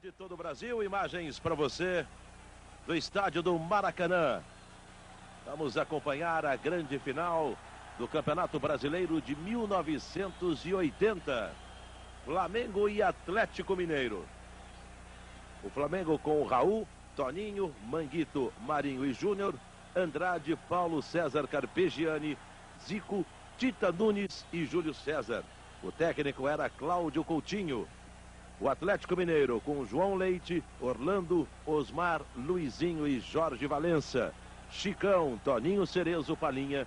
De todo o Brasil, imagens para você do estádio do Maracanã. Vamos acompanhar a grande final do Campeonato Brasileiro de 1980. Flamengo e Atlético Mineiro. O Flamengo com Raul, Toninho, Manguito, Marinho e Júnior, Andrade, Paulo César Carpegiani, Zico, Tita Nunes e Júlio César. O técnico era Cláudio Coutinho. O Atlético Mineiro com João Leite, Orlando, Osmar, Luizinho e Jorge Valença. Chicão, Toninho Cerezo, Palinha,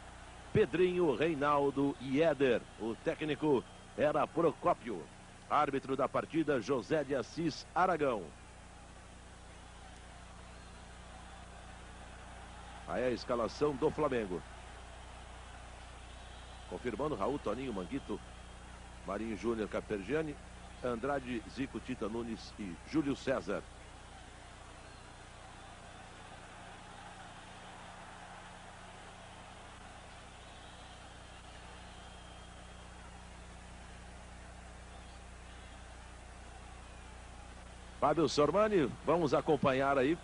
Pedrinho, Reinaldo e Éder. O técnico era Procópio. Árbitro da partida, José de Assis Aragão. Aí a escalação do Flamengo. Confirmando Raul, Toninho, Manguito, Marinho Júnior, Carpegiani, Andrade, Zico, Tita Nunes e Júlio César. Fábio Sormani, vamos acompanhar aí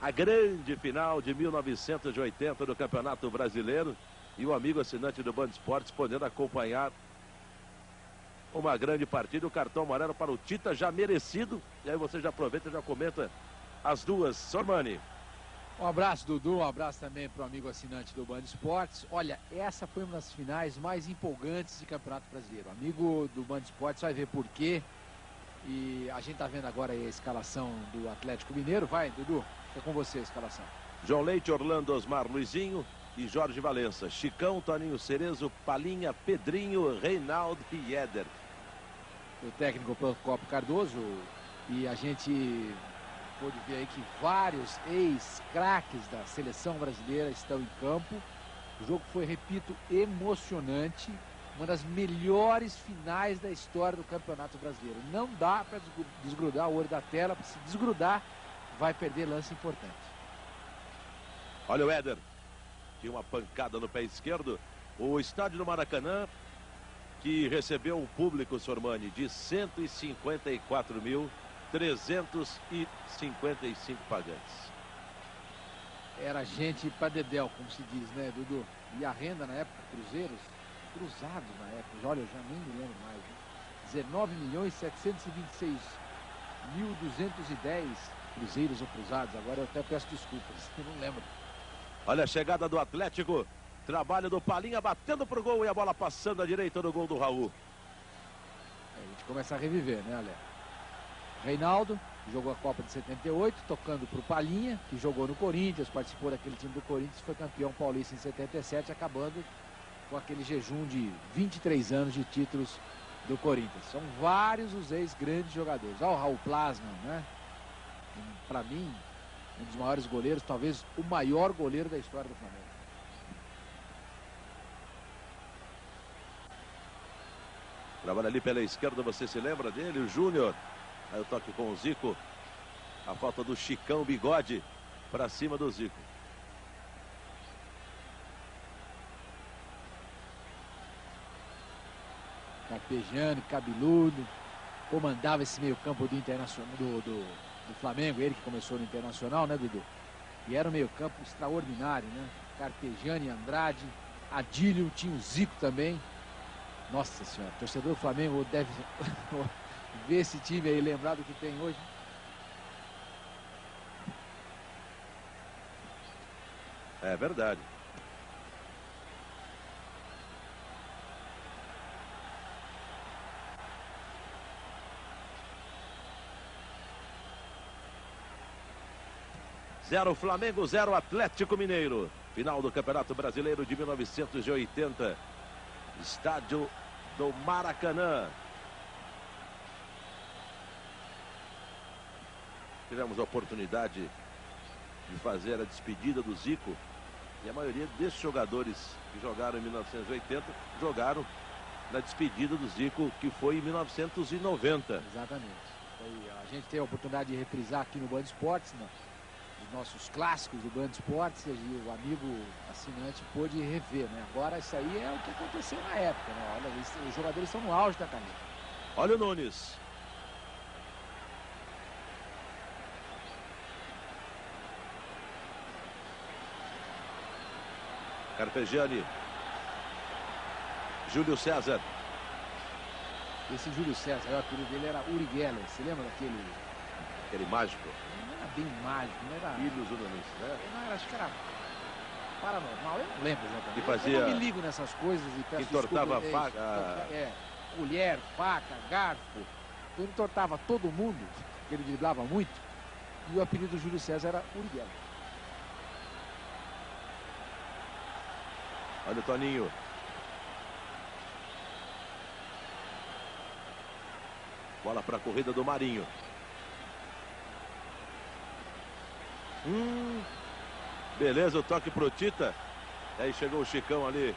a grande final de 1980 do Campeonato Brasileiro. E o amigo assinante do Band Esportes podendo acompanhar uma grande partida, o cartão amarelo para o Tita, já merecido. E aí você já aproveita e já comenta as duas. Sormani. Um abraço, Dudu, um abraço também para o amigo assinante do Band Esportes. Olha, essa foi uma das finais mais empolgantes de Campeonato Brasileiro. Amigo do Band Esportes vai ver por quê. E a gente tá vendo agora aí a escalação do Atlético Mineiro. Vai, Dudu, é com você a escalação. João Leite, Orlando, Osmar, Luizinho e Jorge Valença. Chicão, Toninho Cerezo, Palinha, Pedrinho, Reinaldo e Éder. O técnico Procópio Cardoso, e a gente pôde ver aí que vários ex-craques da seleção brasileira estão em campo. O jogo foi, repito, emocionante, uma das melhores finais da história do Campeonato Brasileiro. Não dá para desgrudar o olho da tela, porque se desgrudar vai perder lance importante. Olha o Éder, tinha uma pancada no pé esquerdo. O estádio do Maracanã, que recebeu um público, Sormani, de 154.355 pagantes. Era gente para dedéu, como se diz, né, Dudu? E a renda na época, cruzeiros, cruzados na época, olha, eu já nem me lembro mais, né? 19.726.210 cruzeiros ou cruzados. Agora eu até peço desculpas, eu não lembro. Olha a chegada do Atlético. Trabalho do Palinha, batendo pro gol e a bola passando à direita no gol do Raul. A gente começa a reviver, né, Ale? Reinaldo, que jogou a Copa de 78, tocando pro Palinha, que jogou no Corinthians, participou daquele time do Corinthians, foi campeão paulista em 77, acabando com aquele jejum de 23 anos de títulos do Corinthians. São vários os ex-grandes jogadores. Olha o Raul Plasman, né? Para mim, um dos maiores goleiros, talvez o maior goleiro da história do Flamengo. Trabalha ali pela esquerda, você se lembra dele? O Júnior. Aí o toque com o Zico. A falta do Chicão Bigode para cima do Zico. Carpegiani, cabeludo, comandava esse meio campo do Internacional, do Flamengo, ele que começou no Internacional, né, Dudu? E era um meio campo extraordinário, né? Carpegiani, Andrade, Adílio, tinha o Zico também. Nossa senhora, o torcedor do Flamengo deve ver esse time aí, lembrar do que tem hoje. É verdade. Zero Flamengo, 0 Atlético Mineiro. Final do Campeonato Brasileiro de 1980. Estádio do Maracanã. Tivemos a oportunidade de fazer a despedida do Zico. E a maioria desses jogadores que jogaram em 1980 jogaram na despedida do Zico, que foi em 1990. Exatamente. A gente tem a oportunidade de reprisar aqui no Band Esportes, né? Os nossos clássicos do Band Esportes, e o amigo assinante pôde rever, né? Agora isso aí é o que aconteceu na época, né? Olha, os jogadores estão no auge da carreira. Olha o Nunes. Carpegiani. Júlio César. Esse Júlio César, o apelido dele era Uri Geller. Você lembra daquele... Aquele mágico. Não era bem mágico, não era... Filhos Nunes, né? Não era, acho que era paranormal, eu não lembro exatamente. Que fazia... Eu não me ligo nessas coisas e peço entortava desculpa, faca. Colher, faca, garfo. Ele entortava todo mundo, porque ele driblava muito. E o apelido do Júlio César era Uri Geller. Olha o Toninho. Bola para a corrida do Marinho. Beleza, o toque pro Tita. Aí chegou o Chicão ali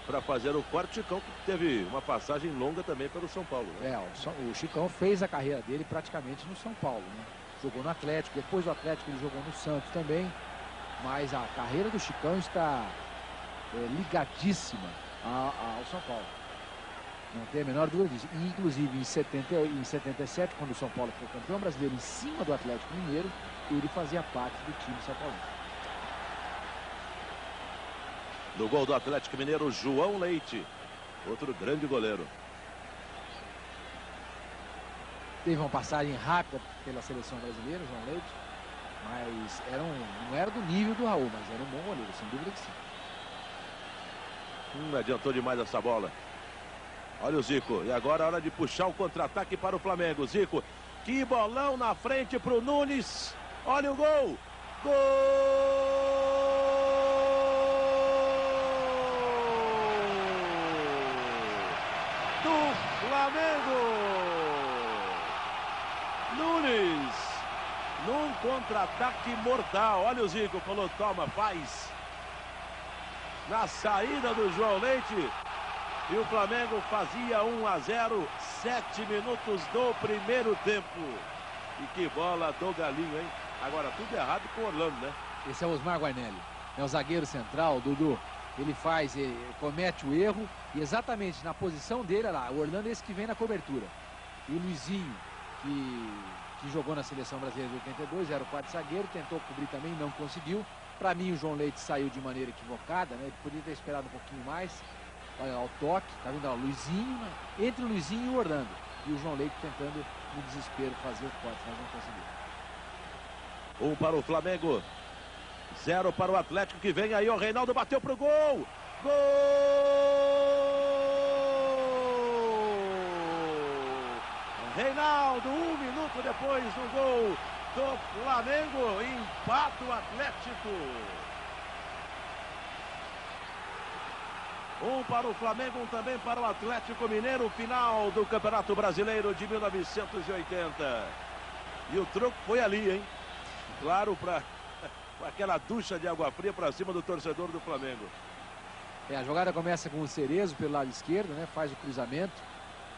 para fazer o corte. Chicão que teve uma passagem longa também pelo São Paulo, né? O Chicão fez a carreira dele praticamente no São Paulo, né? Jogou no Atlético, depois do Atlético ele jogou no Santos também. Mas a carreira do Chicão está ligadíssima ao São Paulo. Não tem a menor dúvida disso. E, inclusive, em 77, quando o São Paulo foi campeão brasileiro em cima do Atlético Mineiro, ele fazia parte do time São Paulo. No gol do Atlético Mineiro, João Leite. Outro grande goleiro. Teve uma passagem rápida pela seleção brasileira, João Leite. Mas não era do nível do Raul, mas era um bom goleiro, sem dúvida que sim. Adiantou demais essa bola. Olha o Zico. E agora é hora de puxar o contra-ataque para o Flamengo. Zico. Que bolão na frente para o Nunes. Olha o gol. Gol do Flamengo. Nunes. Num contra-ataque mortal. Olha o Zico. Falou, toma, faz. Na saída do João Leite. E o Flamengo fazia 1-0, 7 minutos do primeiro tempo. E que bola do Galinho, hein? Agora tudo errado com o Orlando, né? Esse é o Osmar Guarnelli. É o zagueiro central, Dudu. Ele comete o erro e exatamente na posição dele, olha lá, o Orlando é esse que vem na cobertura. E o Luizinho, que jogou na seleção brasileira de 82, era o quarto zagueiro, tentou cobrir também, não conseguiu. Para mim o João Leite saiu de maneira equivocada, né? Ele podia ter esperado um pouquinho mais. Olha o toque, tá vendo? Ó, Luizinho, entre o Luizinho e o Orlando. E o João Leite tentando, no desespero, fazer o corte, mas não conseguiu. 1 para o Flamengo, 0 para o Atlético, que vem aí. O Reinaldo bateu pro gol. Gol! Reinaldo, 1 minuto depois do gol do Flamengo, empata o Atlético. 1 para o Flamengo, 1 também para o Atlético Mineiro, final do Campeonato Brasileiro de 1980. E o troco foi ali, hein? Claro, para aquela ducha de água fria para cima do torcedor do Flamengo. A jogada começa com o Cerezo pelo lado esquerdo, né? Faz o cruzamento.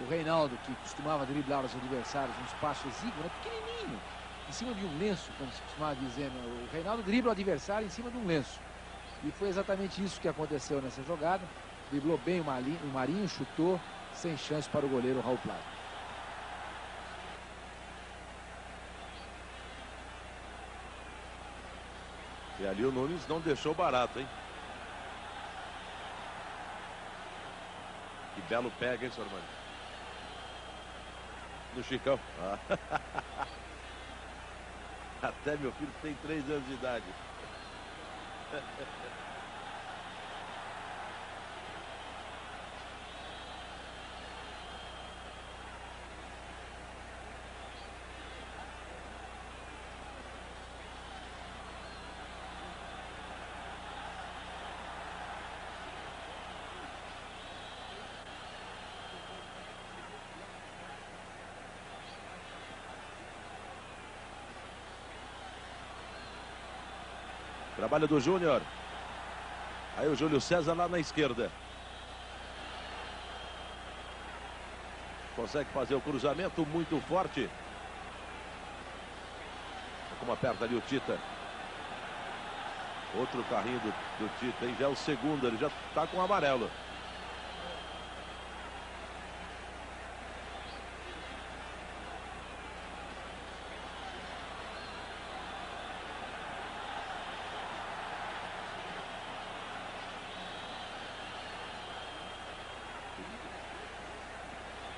O Reinaldo, que costumava driblar os adversários num espaço exíguo, né? Pequenininho, em cima de um lenço, como se costumava dizer, né? O Reinaldo dribla o adversário em cima de um lenço. E foi exatamente isso que aconteceu nessa jogada. Driblou bem o Marinho, chutou, sem chance para o goleiro Raul Plata. E ali o Nunes não deixou barato, hein? Que belo pega, hein, Sormani? No Chicão. Até meu filho tem 3 anos de idade. Trabalho do Júnior. Aí o Júlio César lá na esquerda. Consegue fazer o cruzamento muito forte. Como aperta ali o Tita. Outro carrinho do Tita, hein? Já é o segundo, ele já está com o amarelo.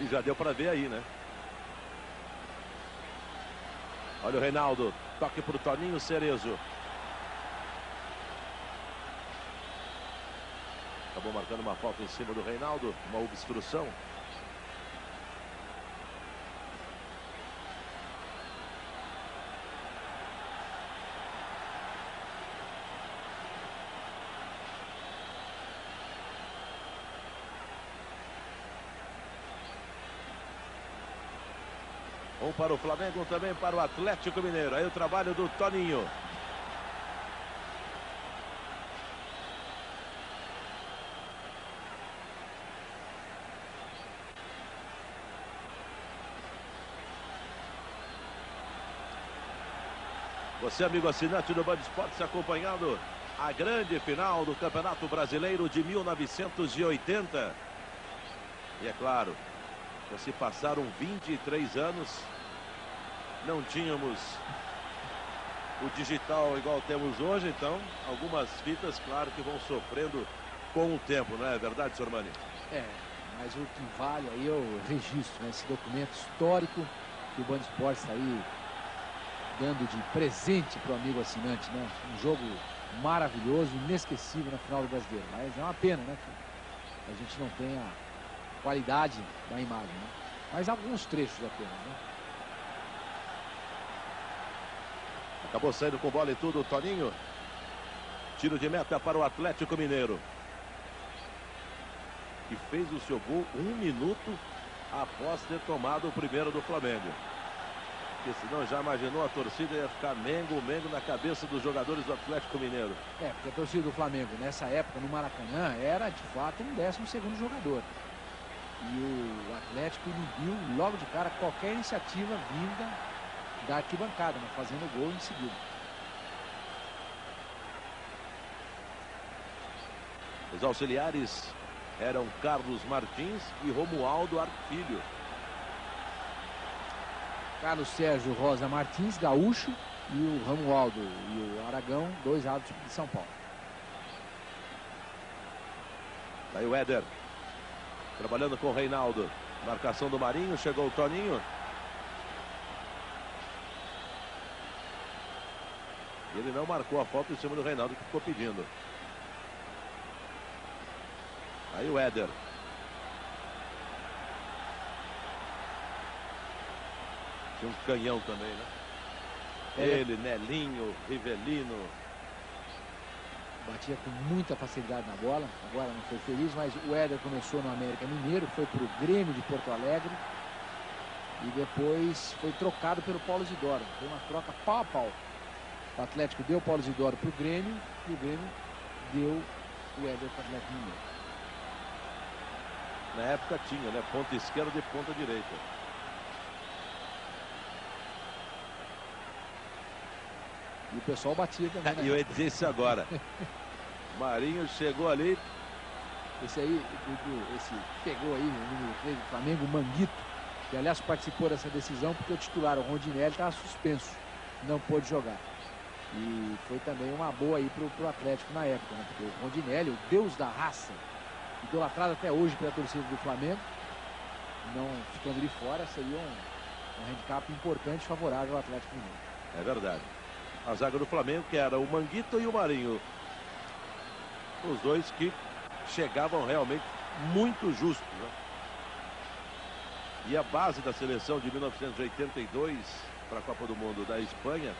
E já deu para ver aí, né? Olha o Reinaldo. Toque para o Toninho Cerezo. Acabou marcando uma falta em cima do Reinaldo. Uma obstrução. Um para o Flamengo, também para o Atlético Mineiro. Aí o trabalho do Toninho. Você, amigo assinante do Band Esportes, acompanhando a grande final do Campeonato Brasileiro de 1980. E é claro, já se passaram 23 anos, não tínhamos o digital igual temos hoje, então algumas fitas, claro, que vão sofrendo com o tempo, não é verdade, Sr. Mani? É, mas o que vale aí é o registro, né? Esse documento histórico que o Band Esportes está aí dando de presente para o amigo assinante, né? Um jogo maravilhoso, inesquecível na final do Brasileiro. Mas é uma pena, né? Que a gente não tenha a qualidade da imagem, né? Mas alguns trechos apenas, né? Acabou saindo com bola e tudo o Toninho. Tiro de meta para o Atlético Mineiro. E fez o seu gol 1 minuto após ter tomado o primeiro do Flamengo. Porque senão já imaginou, a torcida ia ficar Mengo na cabeça dos jogadores do Atlético Mineiro. É, porque a torcida do Flamengo nessa época no Maracanã era de fato um 12º jogador. E o Atlético inibiu logo de cara qualquer iniciativa vinda da arquibancada, né, fazendo gol em seguida. Os auxiliares eram Carlos Martins e Romualdo Arfilho. Carlos Sérgio Rosa Martins, gaúcho, e o Romualdo e o Aragão, 2 árbitros de São Paulo. Aí o Éder, trabalhando com o Reinaldo. Marcação do Marinho, chegou o Toninho. E ele não marcou a falta em cima do Reinaldo, que ficou pedindo. Aí o Éder. Tinha um canhão também, né? Ele, Nelinho, Rivelino. Batia com muita facilidade na bola. Agora não foi feliz, mas o Éder começou no América Mineiro, foi para o Grêmio de Porto Alegre e depois foi trocado pelo Paulo Isidoro. Foi uma troca pau a pau. O Atlético deu o Paulo Isidoro para o Grêmio e o Grêmio deu o Éder para o Atlético Mineiro. Na época tinha, né? Ponta esquerda e ponta direita. E o pessoal batia também. E eu ia dizer isso agora. Marinho chegou ali. Esse aí, esse pegou aí o número 3 do Flamengo, o Manguito, que aliás participou dessa decisão porque o titular, o Rondinelli, estava suspenso, não pôde jogar. E foi também uma boa aí pro Atlético na época, né? Porque o Rondinelli, o deus da raça, idolatrado até hoje pela torcida do Flamengo, não ficando ali fora, seria um handicap importante favorável ao Atlético Mineiro. É verdade. A zaga do Flamengo, que era o Manguito e o Marinho. Os dois que chegavam realmente muito justos, né? E a base da seleção de 1982 para a Copa do Mundo da Espanha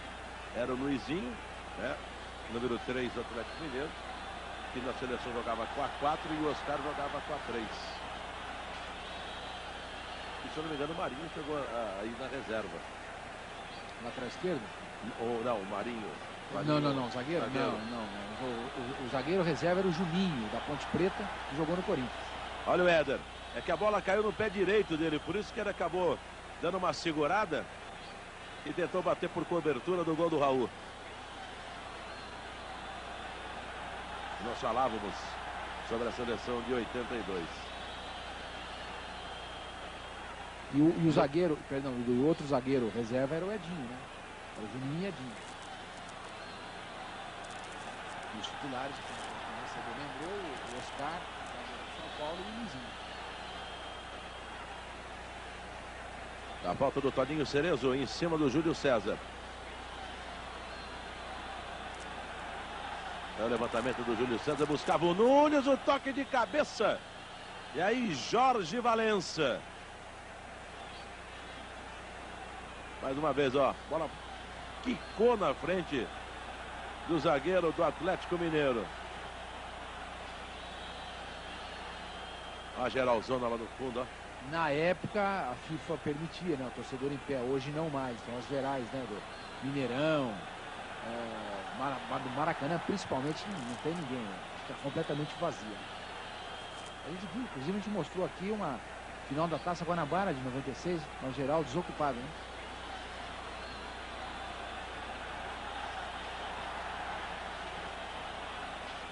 era o Luizinho, né? Número 3 do Atlético Mineiro, que na seleção jogava 4-4 e o Oscar jogava 4-3. E se eu não me engano, o Marinho chegou aí na reserva. Lateral esquerdo? Ou não, o Marinho. Não, zagueiro? Não. O zagueiro reserva era o Juninho, da Ponte Preta, que jogou no Corinthians. Olha o Éder. É que a bola caiu no pé direito dele, por isso que ele acabou dando uma segurada e tentou bater por cobertura do gol do Raul. Nós falávamos sobre a seleção de 82. E o zagueiro, perdão, o outro zagueiro reserva era o Edinho, né? Era o Juninho e Edinho. E os titulares, como você lembrou, o Oscar, o São Paulo e o Luizinho. A falta do Toninho Cerezo em cima do Júlio César. É o levantamento do Júlio César, buscava o Nunes, o toque de cabeça. E aí Jorge Valença. Mais uma vez, ó, bola quicou na frente do zagueiro do Atlético Mineiro. A geralzona lá no fundo, ó. Na época a FIFA permitia, né, o torcedor em pé, hoje não mais. São as gerais, né, do Mineirão, do Maracanã principalmente não tem ninguém, né? Fica completamente vazia. A gente viu, inclusive a gente mostrou aqui uma final da Taça Guanabara de 96, uma geral desocupada, né?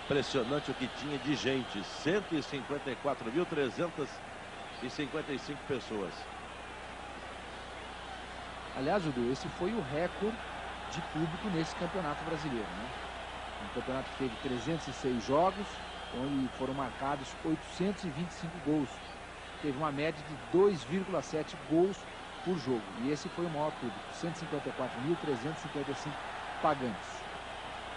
Impressionante o que tinha de gente, 154.355 pessoas. Aliás, Dudu, esse foi o recorde de público nesse campeonato brasileiro, né? Um campeonato que teve 306 jogos, onde foram marcados 825 gols. Teve uma média de 2,7 gols por jogo. E esse foi o maior público, 154.355 pagantes.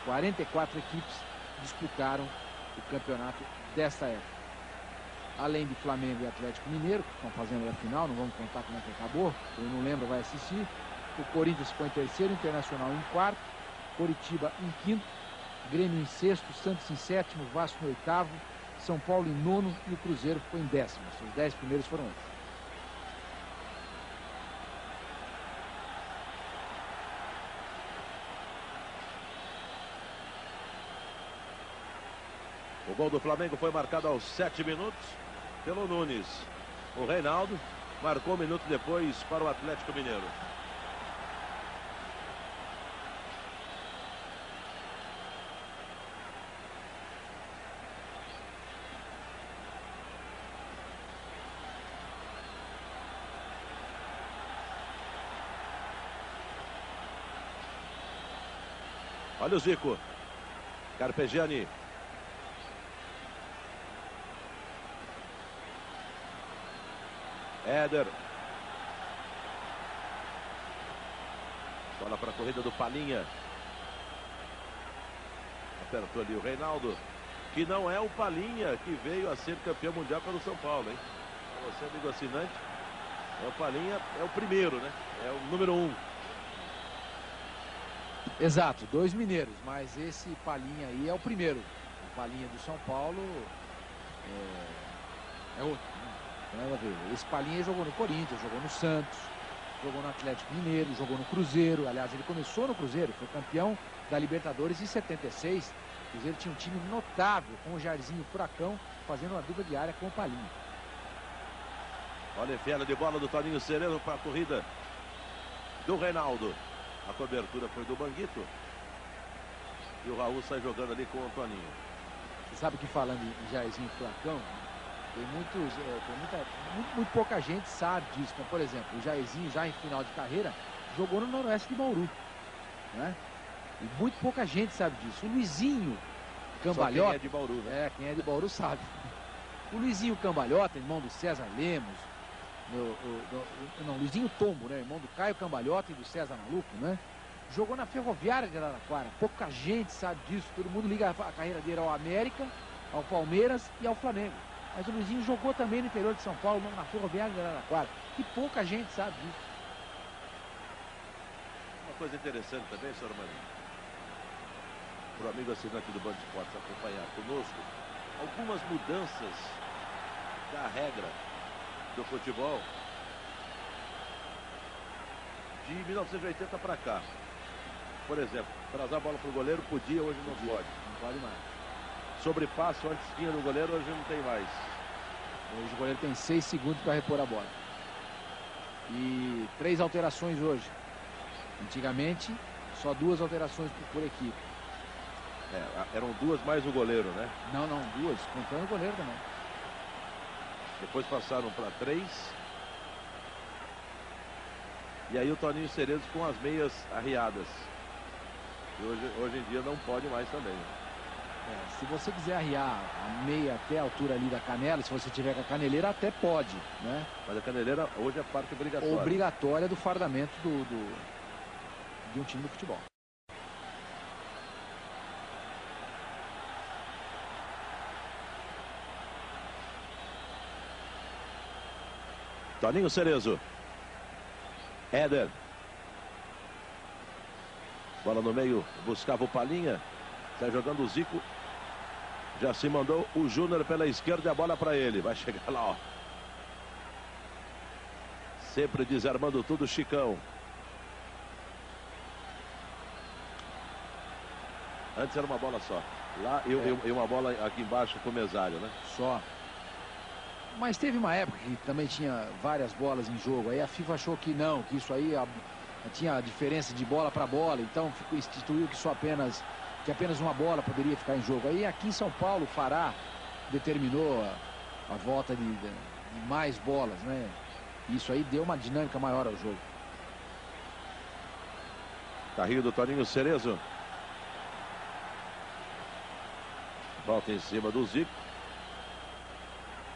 44 equipes disputaram o campeonato desta época. Além de Flamengo e Atlético Mineiro, que estão fazendo a final, não vamos contar como é que acabou, quem não lembra vai assistir. O Corinthians ficou em terceiro, Internacional em quarto, Coritiba em quinto, Grêmio em sexto, Santos em sétimo, Vasco em oitavo, São Paulo em nono e o Cruzeiro ficou em décimo. Os 10 primeiros foram esses. O gol do Flamengo foi marcado aos 7 minutos pelo Nunes. O Reinaldo marcou um minuto depois para o Atlético Mineiro. Olha o Zico. Carpegiani. Éder. Bola para a corrida do Palinha. Apertou ali o Reinaldo. Que não é o Palinha que veio a ser campeão mundial pelo São Paulo, hein? Para você, amigo assinante, o Palinha é o primeiro, né? É o número 1. Exato, 2 mineiros, mas esse Palinha aí é o primeiro. O Palinha do São Paulo é outro. Nada a ver. Esse Palinha jogou no Corinthians, jogou no Santos, jogou no Atlético Mineiro, jogou no Cruzeiro. Aliás, ele começou no Cruzeiro, foi campeão da Libertadores em 76. O Cruzeiro tinha um time notável, com o Jairzinho Furacão, fazendo uma dupla diária com o Palinha. Olha a enfiada de bola do Toninho Cerezo para a corrida do Reinaldo. A cobertura foi do Manguito. E o Raul sai jogando ali com o Toninho. Você sabe que falando em Jairzinho Furacão, tem muito pouca gente sabe disso. Então, por exemplo, o Jairzinho, já em final de carreira, jogou no Noroeste de Bauru, né? E muito pouca gente sabe disso. O Luizinho Cambalhota. Quem é de Bauru, né? Quem é de Bauru sabe. O Luizinho Cambalhota, irmão do César Lemos. Luizinho Tombo, né? Irmão do Caio Cambalhota e do César Maluco, né? Jogou na Ferroviária de Araraquara. Pouca gente sabe disso. Todo mundo liga a carreira dele ao América, ao Palmeiras e ao Flamengo. Mas o Luizinho jogou também no interior de São Paulo, na Ferroviária de Araraquara. E pouca gente sabe disso. Uma coisa interessante também, senhor Marinho, para o amigo assinante do Band Esportes acompanhar conosco, algumas mudanças da regra do futebol de 1980 para cá. Por exemplo, trazer a bola para o goleiro podia, hoje não pode. Não pode mais. Sobrepasso antes tinha no goleiro, hoje não tem mais. Hoje o goleiro tem 6 segundos para repor a bola. E 3 alterações hoje. Antigamente, só 2 alterações por equipe. Eram 2 mais o goleiro, né? Não, 2, contando o goleiro também. Depois passaram para 3. E aí o Toninho Cerezo com as meias arriadas. E hoje em dia não pode mais também. Se você quiser arriar a meia até a altura ali da canela, se você tiver com a caneleira, até pode, né? Mas a caneleira hoje é parte obrigatória. Obrigatória do fardamento de um time de futebol. Toninho Cerezo. Éder. Bola no meio, buscava o Palinha. Sai jogando o Zico. Já se mandou o Júnior pela esquerda e a bola para ele. Vai chegar lá, ó. Sempre desarmando tudo, Chicão. Antes era uma bola só. Lá e uma bola aqui embaixo com o mesário, né? Só. Mas teve uma época que também tinha várias bolas em jogo. Aí a FIFA achou que não, que isso aí tinha diferença de bola para bola. Então instituiu que apenas uma bola poderia ficar em jogo. Aí aqui em São Paulo, o Fará determinou a volta de mais bolas, né? Isso aí deu uma dinâmica maior ao jogo. Carrinho do Toninho Cerezo. Volta em cima do Zico.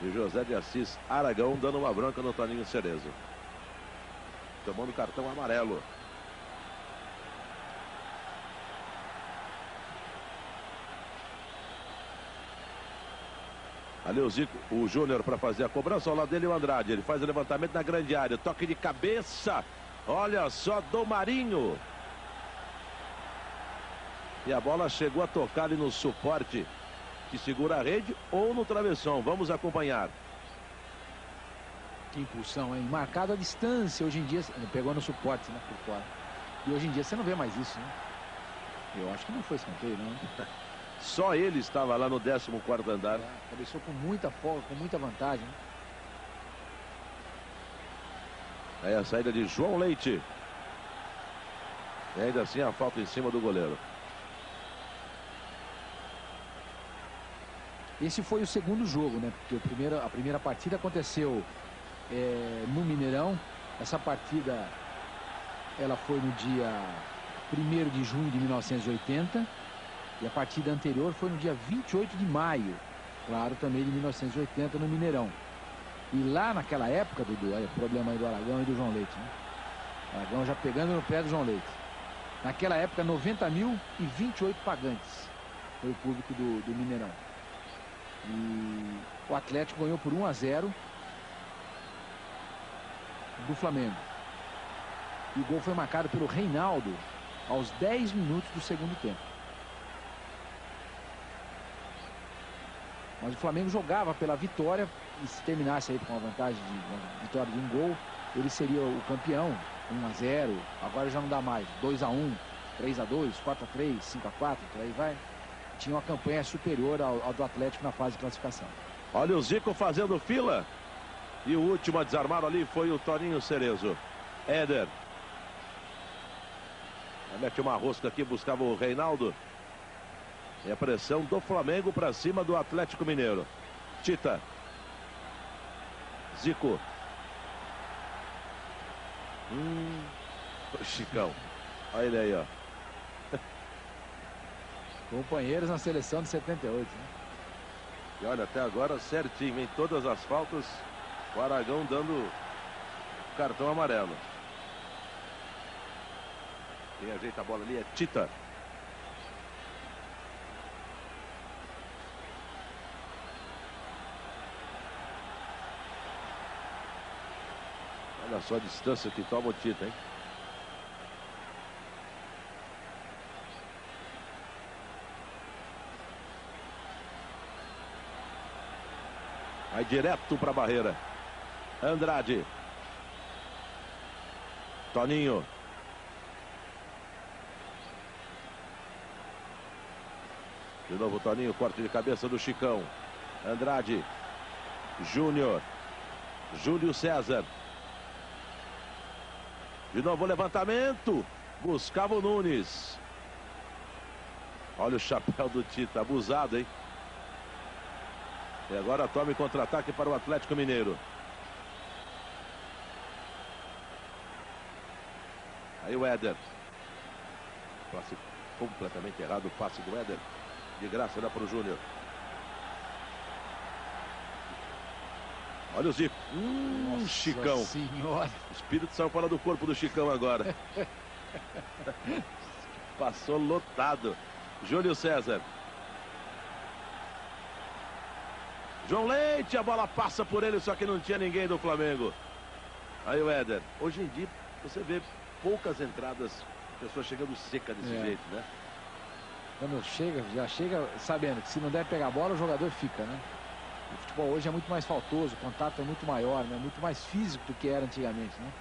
E José de Assis Aragão dando uma bronca no Toninho Cerezo. Tomando cartão amarelo. Ali o Zico, o Júnior para fazer a cobrança. Ao lado dele o Andrade. Ele faz o levantamento na grande área. Toque de cabeça. Olha só do Marinho. E a bola chegou a tocar ali no suporte que segura a rede ou no travessão. Vamos acompanhar. Que impulsão, hein? Marcado a distância. Hoje em dia, pegou no suporte, né? Por fora. E hoje em dia você não vê mais isso, né? Eu acho que não foi escanteio, não. Só ele estava lá no 14º andar. Cabeçou com muita folga, com muita vantagem. Né? Aí a saída de João Leite. E ainda assim a falta em cima do goleiro. Esse foi o segundo jogo, né? Porque a primeira partida aconteceu no Mineirão. Essa partida ela foi no dia 1º de junho de 1980. E a partida anterior foi no dia 28 de maio, claro, também de 1980 no Mineirão. E lá naquela época, Dudu, aí o problema aí do Aragão e do João Leite, né? Aragão já pegando no pé do João Leite. Naquela época, 90.028 pagantes foi o público do Mineirão. E o Atlético ganhou por 1-0 do Flamengo. E o gol foi marcado pelo Reinaldo aos 10 minutos do segundo tempo. Mas o Flamengo jogava pela vitória e se terminasse aí com uma vantagem de uma vitória de um gol, ele seria o campeão. 1-0, agora já não dá mais. 2-1, 3-2, 4-3, 5-4, por aí vai. Tinha uma campanha superior ao do Atlético na fase de classificação. Olha o Zico fazendo fila. E o último a desarmar ali foi o Toninho Cerezo. Éder. Mete uma rosca aqui, buscava o Reinaldo. E a pressão do Flamengo para cima do Atlético Mineiro. Tita. Zico. O Chicão. Olha ele aí, ó. Companheiros na seleção de 78, né? E olha, até agora certinho, em todas as faltas, o Aragão dando cartão amarelo. Quem ajeita a bola ali é Tita. Olha só a distância que toma o Tita, hein? Vai direto para a barreira. Andrade. Toninho. De novo Toninho, corte de cabeça do Chicão. Andrade. Júnior. Júlio César. De novo o levantamento. Buscava o Nunes. Olha o chapéu do Tita, abusado, hein? E agora tome contra-ataque para o Atlético Mineiro. Aí o Éder. Passe completamente errado, o passe do Éder. De graça dá para o Júnior. Olha o Zico. Nossa Chicão. Senhora. O espírito saiu fora do corpo do Chicão agora. Passou lotado. Júlio César. João Leite, a bola passa por ele, só que não tinha ninguém do Flamengo. Aí o Éder. Hoje em dia, você vê poucas entradas, pessoas chegando seca desse jeito, né? Quando chega, já chega sabendo que se não der pegar a bola, o jogador fica, né? O futebol hoje é muito mais faltoso, o contato é muito maior, né? Muito mais físico do que era antigamente, né?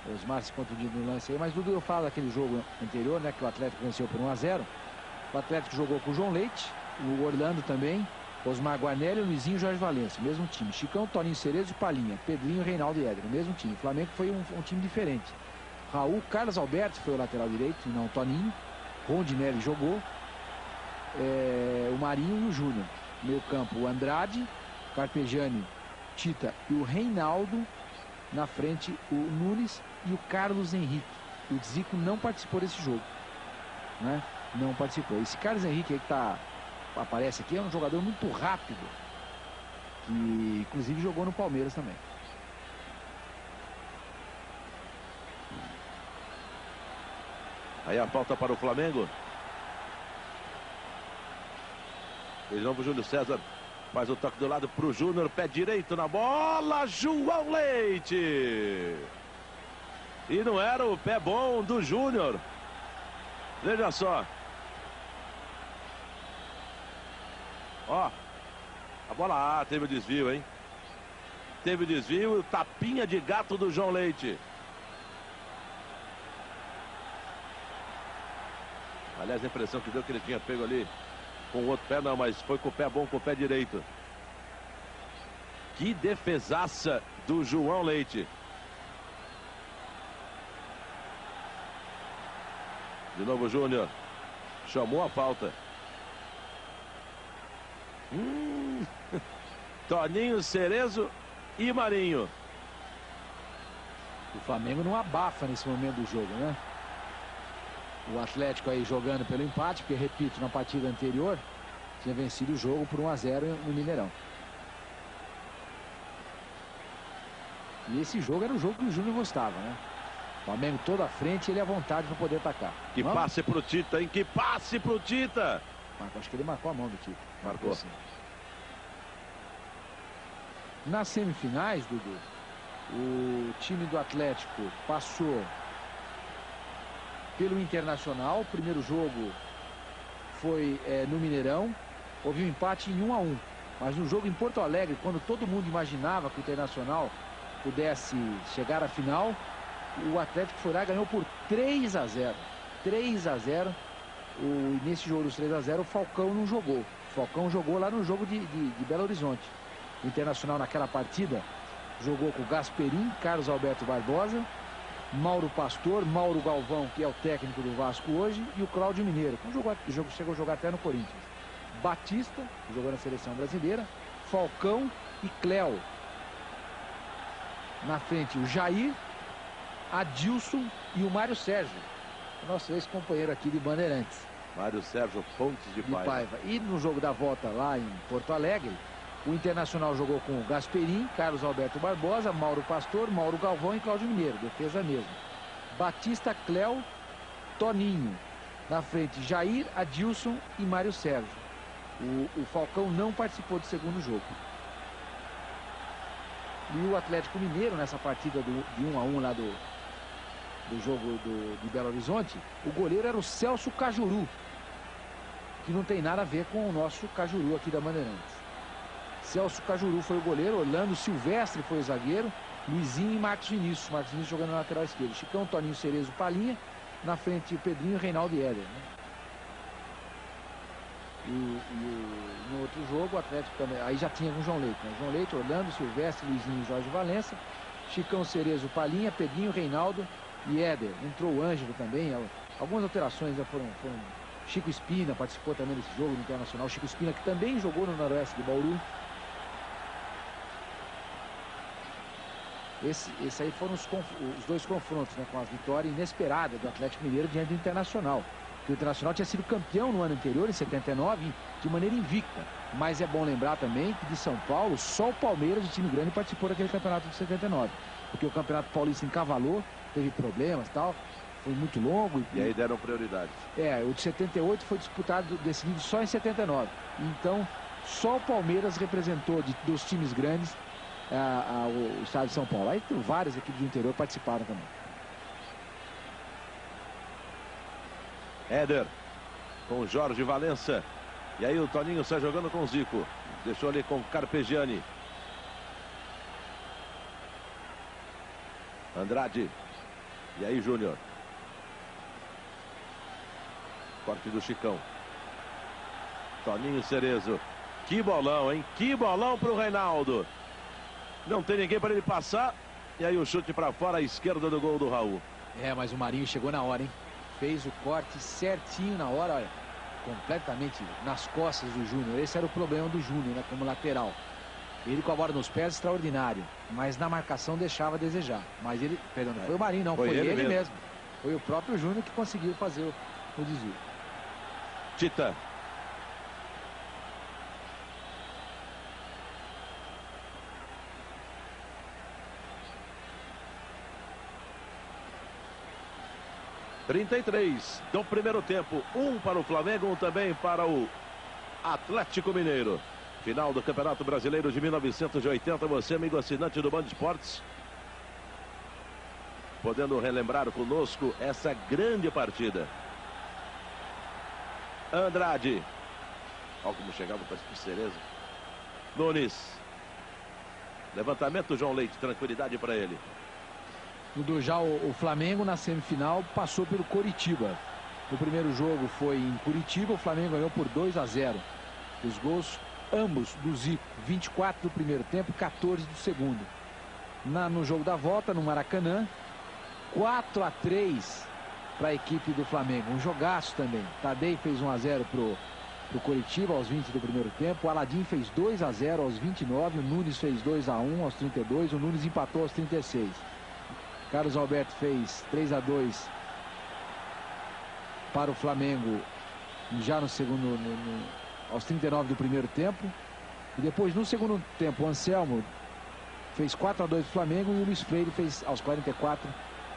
O Osmar se contundiu no lance aí, mas Dudu, eu falo daquele jogo anterior, né? Que o Atlético venceu por 1-0. O Atlético jogou com o João Leite, o Orlando também, Osmar Guarnelli, Luizinho e Jorge Valença, mesmo time. Chicão, Toninho Cerezo, Palinha, Pedrinho, Reinaldo e Éder, mesmo time. O Flamengo foi um time diferente. Raul, Carlos Alberto foi o lateral direito, e não o Toninho. Rondinelli jogou, o Marinho e o Júnior. Meio campo, o Andrade, Carpegiani, Tita e o Reinaldo. Na frente, o Nunes e o Carlos Henrique. O Zico não participou desse jogo, né? Não participou. Esse Carlos Henrique aí que aparece aqui é um jogador muito rápido, que inclusive jogou no Palmeiras também. Aí a falta para o Flamengo. De novo o Júlio César faz o toque do lado para o Júnior, pé direito na bola, João Leite. E não era o pé bom do Júnior. Veja só. Ó, a bola teve o desvio, hein? Teve o desvio e o tapinha de gato do João Leite. Aliás, a impressão que deu que ele tinha pego ali com o outro pé, não, mas foi com o pé bom, com o pé direito. Que defesaça do João Leite. De novo o Júnior. Chamou a falta. Toninho, Cerezo e Marinho. O Flamengo não abafa nesse momento do jogo, né? O Atlético aí jogando pelo empate, porque, repito, na partida anterior tinha vencido o jogo por 1-0 no Mineirão. E esse jogo era o jogo que o Júnior gostava, né? O Flamengo todo à frente e ele à vontade para poder atacar. Que passe pro Tita, hein? Que passe pro Tita! Acho que ele marcou a mão do Tita. Marcou. Assim. Nas semifinais, Dudu, o time do Atlético passou pelo Internacional. O primeiro jogo foi no Mineirão. Houve um empate em 1-1. Mas no jogo em Porto Alegre, quando todo mundo imaginava que o Internacional pudesse chegar à final, o Atlético foi lá e ganhou por 3-0. 3-0. Nesse jogo dos 3-0, o Falcão não jogou. O Falcão jogou lá no jogo de Belo Horizonte. O Internacional naquela partida jogou com o Gasperim, Carlos Alberto Barbosa, Mauro Pastor, Mauro Galvão, que é o técnico do Vasco hoje, e o Cláudio Mineiro, que chegou a jogar até no Corinthians. Batista, que jogou na seleção brasileira, Falcão e Cléo. Na frente o Jair, Adilson e o Mário Sérgio, nosso ex-companheiro aqui de Bandeirantes. Mário Sérgio Pontes de Paiva. E no jogo da volta lá em Porto Alegre, o Internacional jogou com o Gasperim, Carlos Alberto Barbosa, Mauro Pastor, Mauro Galvão e Cláudio Mineiro. Defesa mesmo. Batista, Cléo, Toninho. Na frente, Jair, Adilson e Mário Sérgio. O Falcão não participou do segundo jogo. E o Atlético Mineiro, nessa partida de 1-1 lá do jogo de Belo Horizonte, o goleiro era o Celso Cajuru, que não tem nada a ver com o nosso Cajuru aqui da Bandeirantes. Celso Cajuru foi o goleiro, Orlando Silvestre foi o zagueiro, Luizinho e Marcos Vinícius. Marcos Vinícius jogando na lateral esquerda. Chicão, Toninho, Cerezo, Palinha. Na frente o Pedrinho, Reinaldo e Éder, né? No outro jogo, o Atlético também. Aí já tinha com o João Leite, né? João Leite, Orlando, Silvestre, Luizinho e Jorge Valença. Chicão, Cerezo, Palinha, Pedrinho, Reinaldo e Éder. Entrou o Ângelo também. Algumas alterações já foram. Chico Espina participou também desse jogo no Internacional. Chico Espina, que também jogou no Noroeste de Bauru. Esse aí foram os dois confrontos, né, com a vitória inesperada do Atlético Mineiro diante do Internacional. que o Internacional tinha sido campeão no ano anterior, em 79, de maneira invicta. Mas é bom lembrar também que de São Paulo, só o Palmeiras, o time grande, participou daquele campeonato de 79. Porque o Campeonato Paulista encavalou, teve problemas e tal, foi muito longo. E aí deram prioridade. O de 78 foi disputado, decidido só em 79. Então, só o Palmeiras representou dos times grandes o estado de São Paulo. Aí várias equipes do interior participaram também. Éder com Jorge Valença. E aí o Toninho sai jogando com o Zico. Deixou ali com Carpegiani. Andrade. E aí Júnior. Corte do Chicão. Toninho Cerezo. Que bolão, hein? Que bolão pro Reinaldo. Não tem ninguém para ele passar. E aí o chute para fora à esquerda do gol do Raul. Mas o Marinho chegou na hora, hein? Fez o corte certinho na hora, olha. Completamente nas costas do Júnior. Esse era o problema do Júnior, né? Como lateral. Ele com a bola nos pés, extraordinário. Mas na marcação deixava a desejar. Mas ele, perdão, não foi o Marinho, não. Foi ele mesmo. Foi o próprio Júnior que conseguiu fazer o desvio. Tita. (33) do primeiro tempo. 1 para o Flamengo, 1 também para o Atlético Mineiro. Final do Campeonato Brasileiro de 1980. Você, amigo assinante do Band Esportes, podendo relembrar conosco essa grande partida. Andrade. Olha como chegava o de Cerezo. Nunes. Levantamento, João Leite. Tranquilidade para ele. Já o Flamengo na semifinal passou pelo Coritiba. O primeiro jogo foi em Curitiba, o Flamengo ganhou por 2-0. Os gols ambos do Zico, 24 do primeiro tempo, 14 do segundo. No jogo da volta, no Maracanã, 4-3 para a equipe do Flamengo. Um jogaço também. Tadei fez 1-0 pro Coritiba aos 20 do primeiro tempo. O Aladim fez 2-0 aos 29. O Nunes fez 2-1 aos 32. O Nunes empatou aos 36. Carlos Alberto fez 3-2 para o Flamengo já no segundo, aos 39 do primeiro tempo. E depois, no segundo tempo, o Anselmo fez 4-2 para o Flamengo e o Luiz Freire fez aos 44,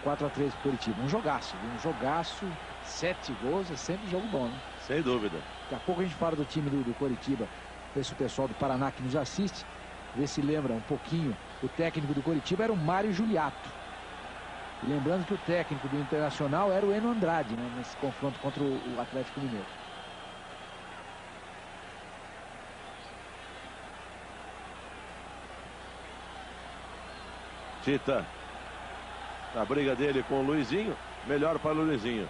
4-3 para o Curitiba. Um jogaço, viu? Um jogaço, 7 gols, é sempre jogo bom, né? Sem dúvida. Daqui a pouco a gente fala do time do Curitiba. Esse pessoal do Paraná que nos assiste, vê se lembra um pouquinho. O técnico do Curitiba era o Mário Juliato. E lembrando que o técnico do Internacional era o Eno Andrade, né, nesse confronto contra o Atlético Mineiro. Tita. A briga dele com o Luizinho. Melhor para o Luizinho.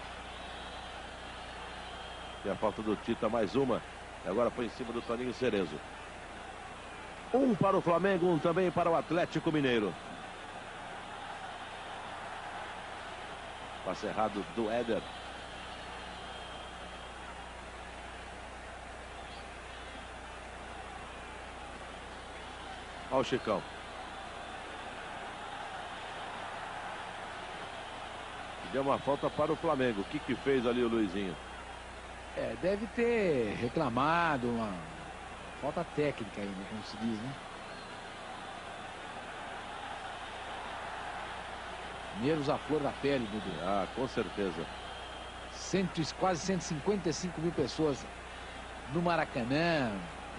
E a falta do Tita, mais uma. E agora foi em cima do Toninho Cerezo. 1 para o Flamengo, 1 também para o Atlético Mineiro. Passe errado do Éder. Olha o Chicão. Deu uma falta para o Flamengo. O que fez ali o Luizinho? Deve ter reclamado uma falta técnica ainda, como se diz, né? Nervos à flor da pele, Dudu. Ah, com certeza. Quase 155 mil pessoas no Maracanã.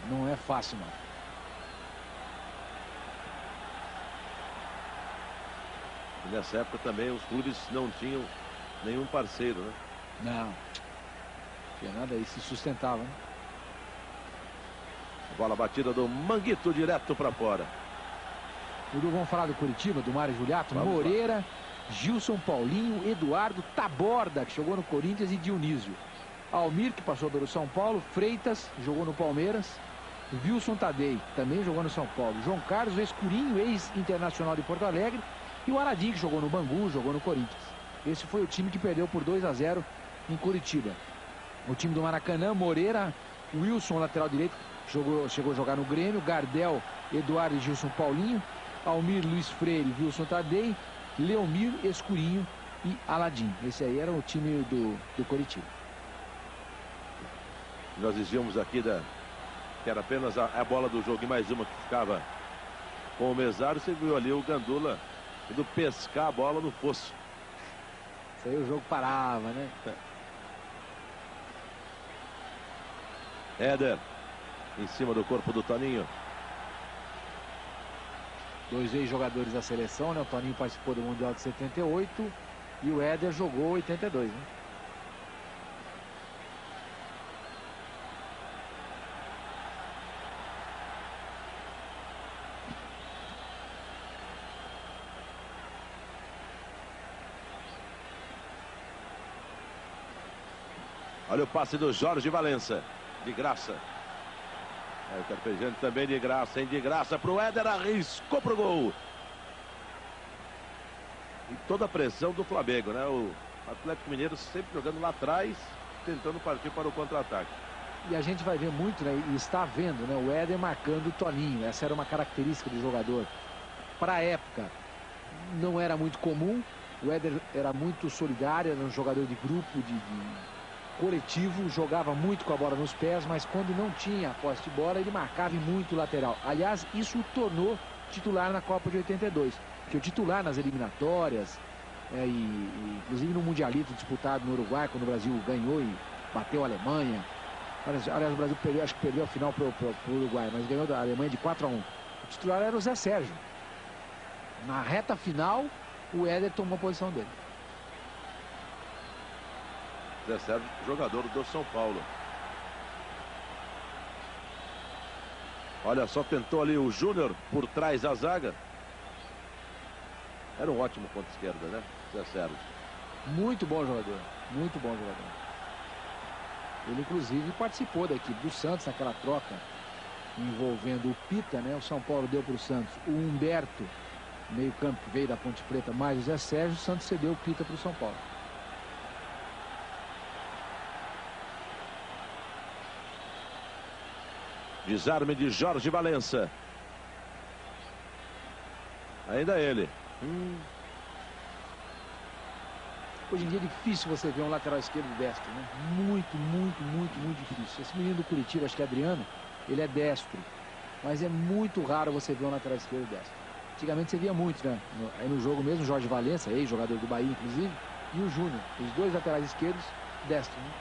Não é fácil, não. E nessa época também os clubes não tinham nenhum parceiro, né? Não. Tinha nada aí, se sustentava, né? Bola batida do Manguito direto para fora. Dudu, vamos falar do Curitiba, do Mário Juliato, Moreira, Gilson, Paulinho, Eduardo, Taborda, que jogou no Corinthians, e Dionísio. Almir, que passou pelo São Paulo, Freitas, jogou no Palmeiras, Wilson Tadei, também jogou no São Paulo, João Carlos, Escurinho, ex-internacional de Porto Alegre, e o Aladim, que jogou no Bangu, jogou no Corinthians. Esse foi o time que perdeu por 2-0 em Curitiba. O time do Maracanã, Moreira, Wilson, lateral direito, chegou a jogar no Grêmio, Gardel, Eduardo e Gilson, Paulinho, Almir, Luiz Freire, Wilson Tadei, Leomir, Escurinho e Aladim. Esse aí era o time do Coritiba. Nós dizíamos aqui que era apenas a bola do jogo e mais uma que ficava com o Mesário. Você viu ali o Gandula indo pescar a bola no fosso. Isso aí o jogo parava, né? Éder em cima do corpo do Toninho. 2 ex-jogadores da seleção, né? O Toninho participou do Mundial de 78 e o Éder jogou 82, né? Olha o passe do Jorge Valença. De graça. O Carpegiani também de graça, hein? De graça para o Éder. Arriscou para o gol. E toda a pressão do Flamengo, né? O Atlético Mineiro sempre jogando lá atrás, tentando partir para o contra-ataque. E a gente vai ver muito, né? E está vendo, né? O Éder marcando o Toninho. Essa era uma característica do jogador. Para a época, não era muito comum. O Éder era muito solidário, era um jogador de grupo, de coletivo, jogava muito com a bola nos pés, mas quando não tinha a posse de bola, ele marcava muito o lateral. Aliás, isso o tornou titular na Copa de 82, porque o titular nas eliminatórias, inclusive no Mundialito disputado no Uruguai, quando o Brasil ganhou e bateu a Alemanha. Aliás, o Brasil perdeu, acho que perdeu a final para o Uruguai, mas ganhou da Alemanha de 4-1. O titular era o Zé Sérgio. Na reta final, o Éder tomou a posição dele. Zé Sérgio, jogador do São Paulo. Olha só, tentou ali o Júnior por trás da zaga. Era um ótimo ponto esquerda, né? Zé Sérgio. Muito bom jogador. Muito bom jogador. Ele, inclusive, participou da equipe do Santos naquela troca envolvendo o Pita, né? O São Paulo deu para o Santos o Humberto, meio campo que veio da Ponte Preta, mais o Zé Sérgio. O Santos cedeu o Pita para o São Paulo. Desarme de Jorge Valença. Ainda ele. Hoje em dia é difícil você ver um lateral esquerdo destro, né? Muito, muito, muito, muito difícil. Esse menino do Curitiba, acho que é Adriano, ele é destro. Mas é muito raro você ver um lateral esquerdo destro. Antigamente você via muito, né? Aí no jogo mesmo, Jorge Valença, ex-jogador do Bahia, inclusive, e o Júnior. Os dois laterais esquerdos destro, né?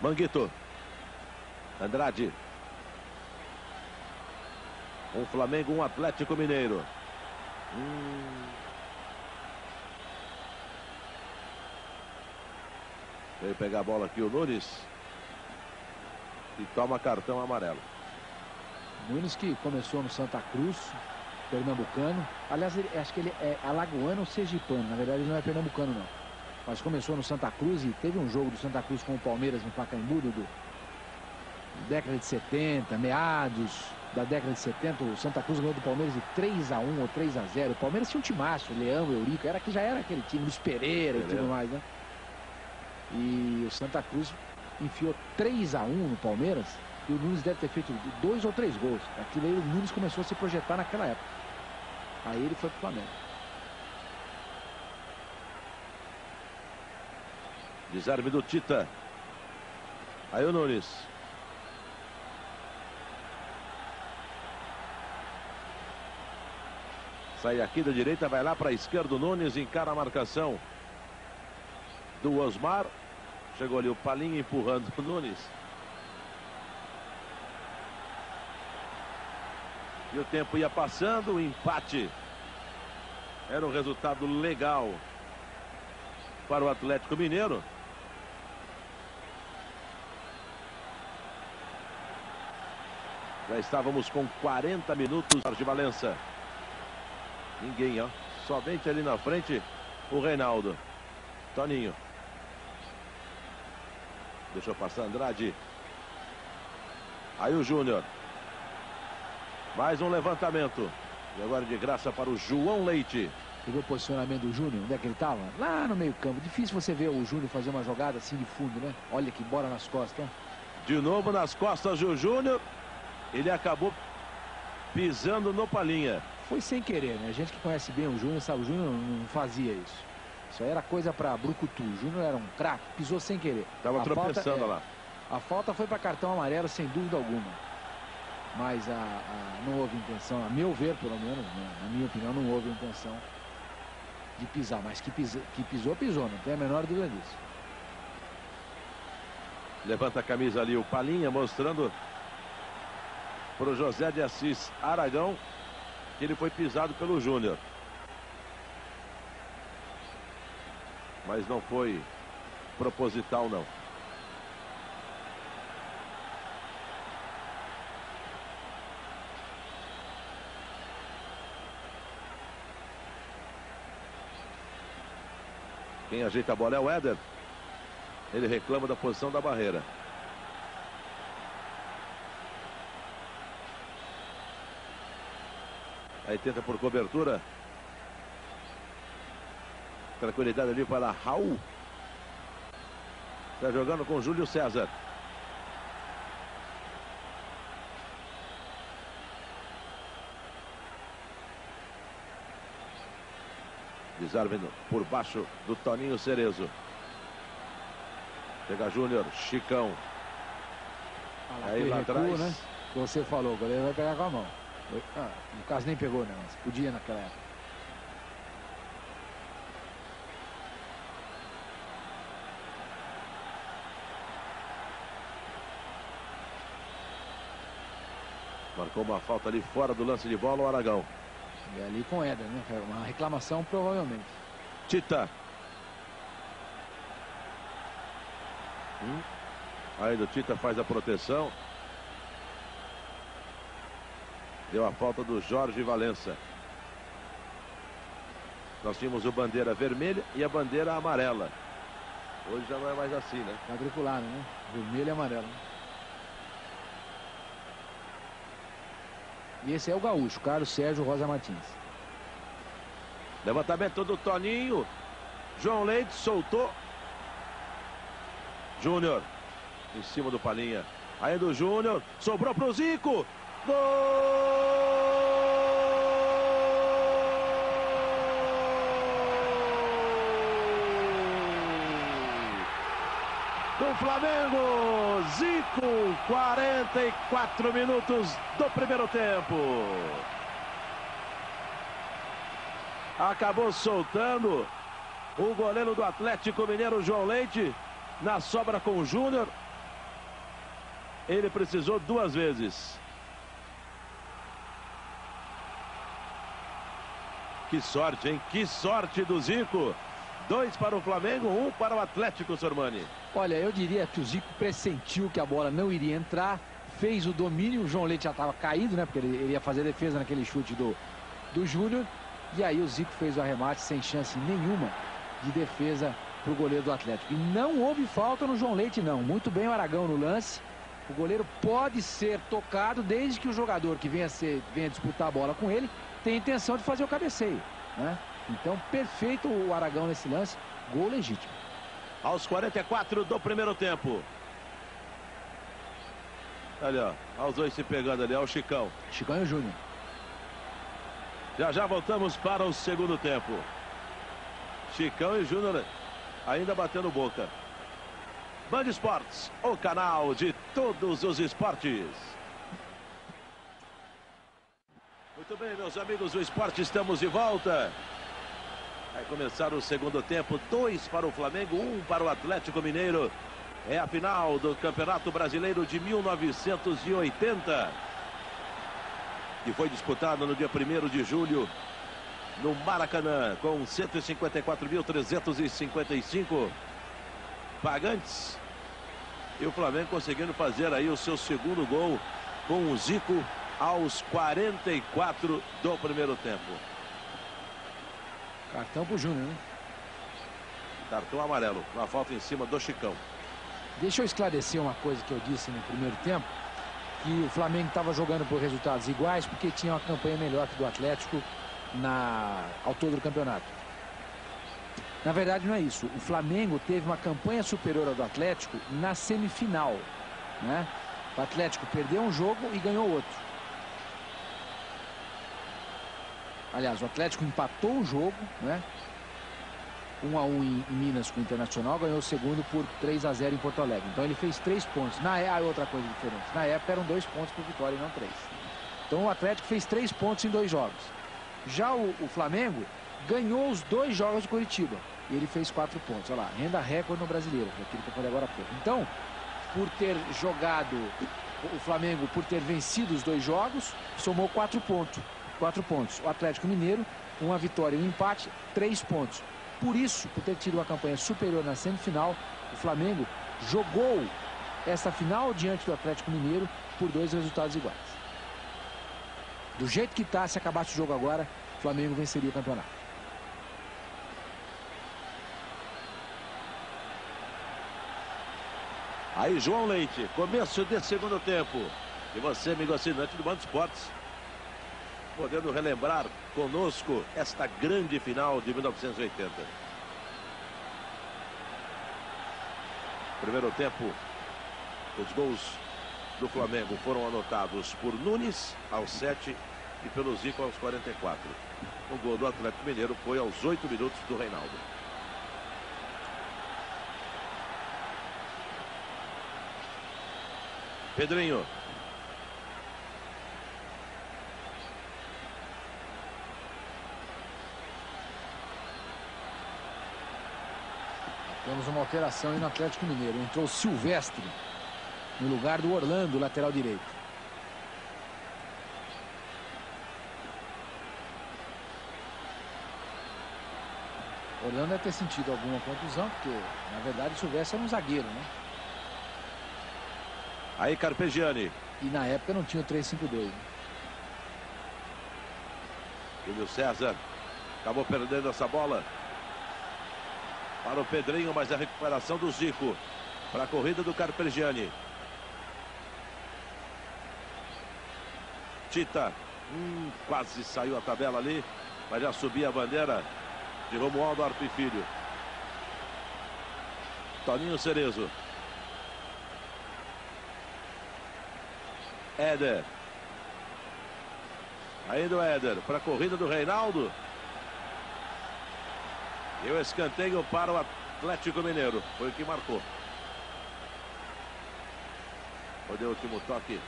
Manguito. Andrade. Um Flamengo, um Atlético Mineiro. Veio pegar a bola aqui o Nunes. E toma cartão amarelo. Nunes, que começou no Santa Cruz, pernambucano. Aliás, acho que ele é alagoano ou sergipano. Na verdade, ele não é pernambucano, não. Mas começou no Santa Cruz e teve um jogo do Santa Cruz com o Palmeiras no Pacaembu, década de 70, meados da década de 70. O Santa Cruz ganhou do Palmeiras de 3-1 ou 3-0. O Palmeiras tinha um timaço, Leão, Eurico, já era aquele time, Luiz Pereira e tudo mais, né? E o Santa Cruz enfiou 3-1 no Palmeiras e o Nunes deve ter feito 2 ou 3 gols. Aquilo aí, o Nunes começou a se projetar naquela época. Aí ele foi pro Flamengo. Desarme do Tita. Aí o Nunes. Sai aqui da direita, vai lá para a esquerda. O Nunes encara a marcação do Osmar. Chegou ali o Palinha empurrando o Nunes. E o tempo ia passando, o empate. Era um resultado legal para o Atlético Mineiro. Já estávamos com 40 minutos. Jorge Valença. Ninguém, ó. Somente ali na frente o Reinaldo. Toninho. Deixou passar Andrade. Aí o Júnior. Mais um levantamento. E agora de graça para o João Leite. Você viu o posicionamento do Júnior? Onde é que ele estava? Lá no meio campo. Difícil você ver o Júnior fazer uma jogada assim de fundo, né? Olha que bola nas costas. De novo nas costas do Júnior. Ele acabou pisando no Palinha. Foi sem querer, né? A gente que conhece bem o Júnior sabe, o Júnior não fazia isso. Isso aí era coisa para brucutu. O Júnior era um craque, pisou sem querer. Tava tropeçando lá. A falta foi para cartão amarelo, sem dúvida alguma. Mas não houve intenção, a meu ver, pelo menos, né, na minha opinião, não houve intenção de pisar. Mas que pisou, pisou, não tem a menor dúvida disso. Levanta a camisa ali o Palinha, mostrando para o José de Assis Aragão que ele foi pisado pelo Júnior. Mas não foi proposital, não. Quem ajeita a bola é o Éder. Ele reclama da posição da barreira. Aí tenta por cobertura. Tranquilidade ali para Raul. Está jogando com Júlio César. Desarme por baixo do Toninho Cerezo. Chega Júnior, Chicão. Aí lá atrás, né? Você falou, o goleiro vai pegar com a mão. No caso nem pegou, né? Mas podia naquela época. Marcou uma falta ali fora do lance de bola o Aragão. E ali com o Éder, né? Uma reclamação provavelmente. Tita. Aí do Tita faz a proteção. Deu a falta do Jorge Valença. Nós tínhamos o bandeira vermelha e a bandeira amarela. Hoje já não é mais assim, né? Quadriculado, né? Vermelho e amarelo. Né? E esse é o gaúcho, Carlos Sérgio Rosa Martins. Levantamento do Toninho. João Leite soltou. Júnior em cima do Palinha. Aí do Júnior. Sobrou pro Zico. Gol! Do Flamengo. Zico. 44 minutos do primeiro tempo. Acabou soltando o goleiro do Atlético Mineiro, João Leite, na sobra com o Júnior. Ele precisou duas vezes. Que sorte, hein? Que sorte do Zico. 2 para o Flamengo, 1 para o Atlético, Sormani. Olha, eu diria que o Zico pressentiu que a bola não iria entrar, fez o domínio, o João Leite já estava caído, né? Porque ele ia fazer defesa naquele chute do Júnior. E aí o Zico fez o arremate sem chance nenhuma de defesa para o goleiro do Atlético. E não houve falta no João Leite, não. Muito bem o Aragão no lance. O goleiro pode ser tocado desde que o jogador que venha disputar a bola com ele tenha intenção de fazer o cabeceio, né? Então, perfeito o Aragão nesse lance. Gol legítimo. Aos 44 do primeiro tempo. Olha, ó, os dois se pegando ali, ó, o Chicão. Chicão e o Júnior. Já voltamos para o segundo tempo. Chicão e Júnior ainda batendo boca. Band Esportes, o canal de todos os esportes. Muito bem, meus amigos do esporte, estamos de volta. Vai começar o segundo tempo, 2 para o Flamengo, 1 para o Atlético Mineiro. É a final do Campeonato Brasileiro de 1980. Que foi disputada no dia 1º de julho no Maracanã, com 154.355 pagantes. E o Flamengo conseguindo fazer aí o seu segundo gol com o Zico aos 44 do primeiro tempo. Cartão pro Júnior, né? Cartão amarelo, uma falta em cima do Chicão. Deixa eu esclarecer uma coisa que eu disse no primeiro tempo, que o Flamengo estava jogando por resultados iguais porque tinha uma campanha melhor que do Atlético ao todo do campeonato. Na verdade não é isso. O Flamengo teve uma campanha superior ao do Atlético na semifinal, né? O Atlético perdeu um jogo e ganhou outro. Aliás, o Atlético empatou o jogo, né? 1 a 1 em Minas com o Internacional, ganhou o segundo por 3 a 0 em Porto Alegre. Então ele fez 3 pontos. Outra coisa diferente, na época eram 2 pontos por vitória e não 3. Então o Atlético fez 3 pontos em 2 jogos. Já o Flamengo ganhou os 2 jogos de Curitiba e ele fez 4 pontos. Olha lá, renda recorde no Brasileiro, aquilo que eu falei agora há pouco. Então, por ter jogado, o Flamengo, por ter vencido os 2 jogos, somou 4 pontos. 4 pontos. O Atlético Mineiro, uma vitória e um empate, 3 pontos. Por isso, por ter tido uma campanha superior na semifinal, o Flamengo jogou essa final diante do Atlético Mineiro por 2 resultados iguais. Do jeito que está, se acabasse o jogo agora, o Flamengo venceria o campeonato. Aí João Leite, começo de segundo tempo. E você, amigo assinante do Band Esportes, podendo relembrar conosco esta grande final de 1980. Primeiro tempo, os gols do Flamengo foram anotados por Nunes aos 7 e pelo Zico aos 44. O gol do Atlético Mineiro foi aos 8 minutos do Reinaldo. Pedrinho. Temos uma alteração aí no Atlético Mineiro. Entrou o Silvestre no lugar do Orlando, lateral direito. Orlando deve ter sentido alguma contusão, porque na verdade o Silvestre era um zagueiro, né? Aí Carpegiani. E na época não tinha o 3-5-2. Né? Júlio César acabou perdendo essa bola para o Pedrinho, mas a recuperação do Zico para a corrida do Carpegiani. Tita, quase saiu a tabela ali, mas já subia a bandeira de Romualdo Arpe Filho. Toninho Cerezo. Éder. Ainda o Éder para a corrida do Reinaldo. E o escanteio para o Atlético Mineiro. Foi o que marcou. Foi o último toque.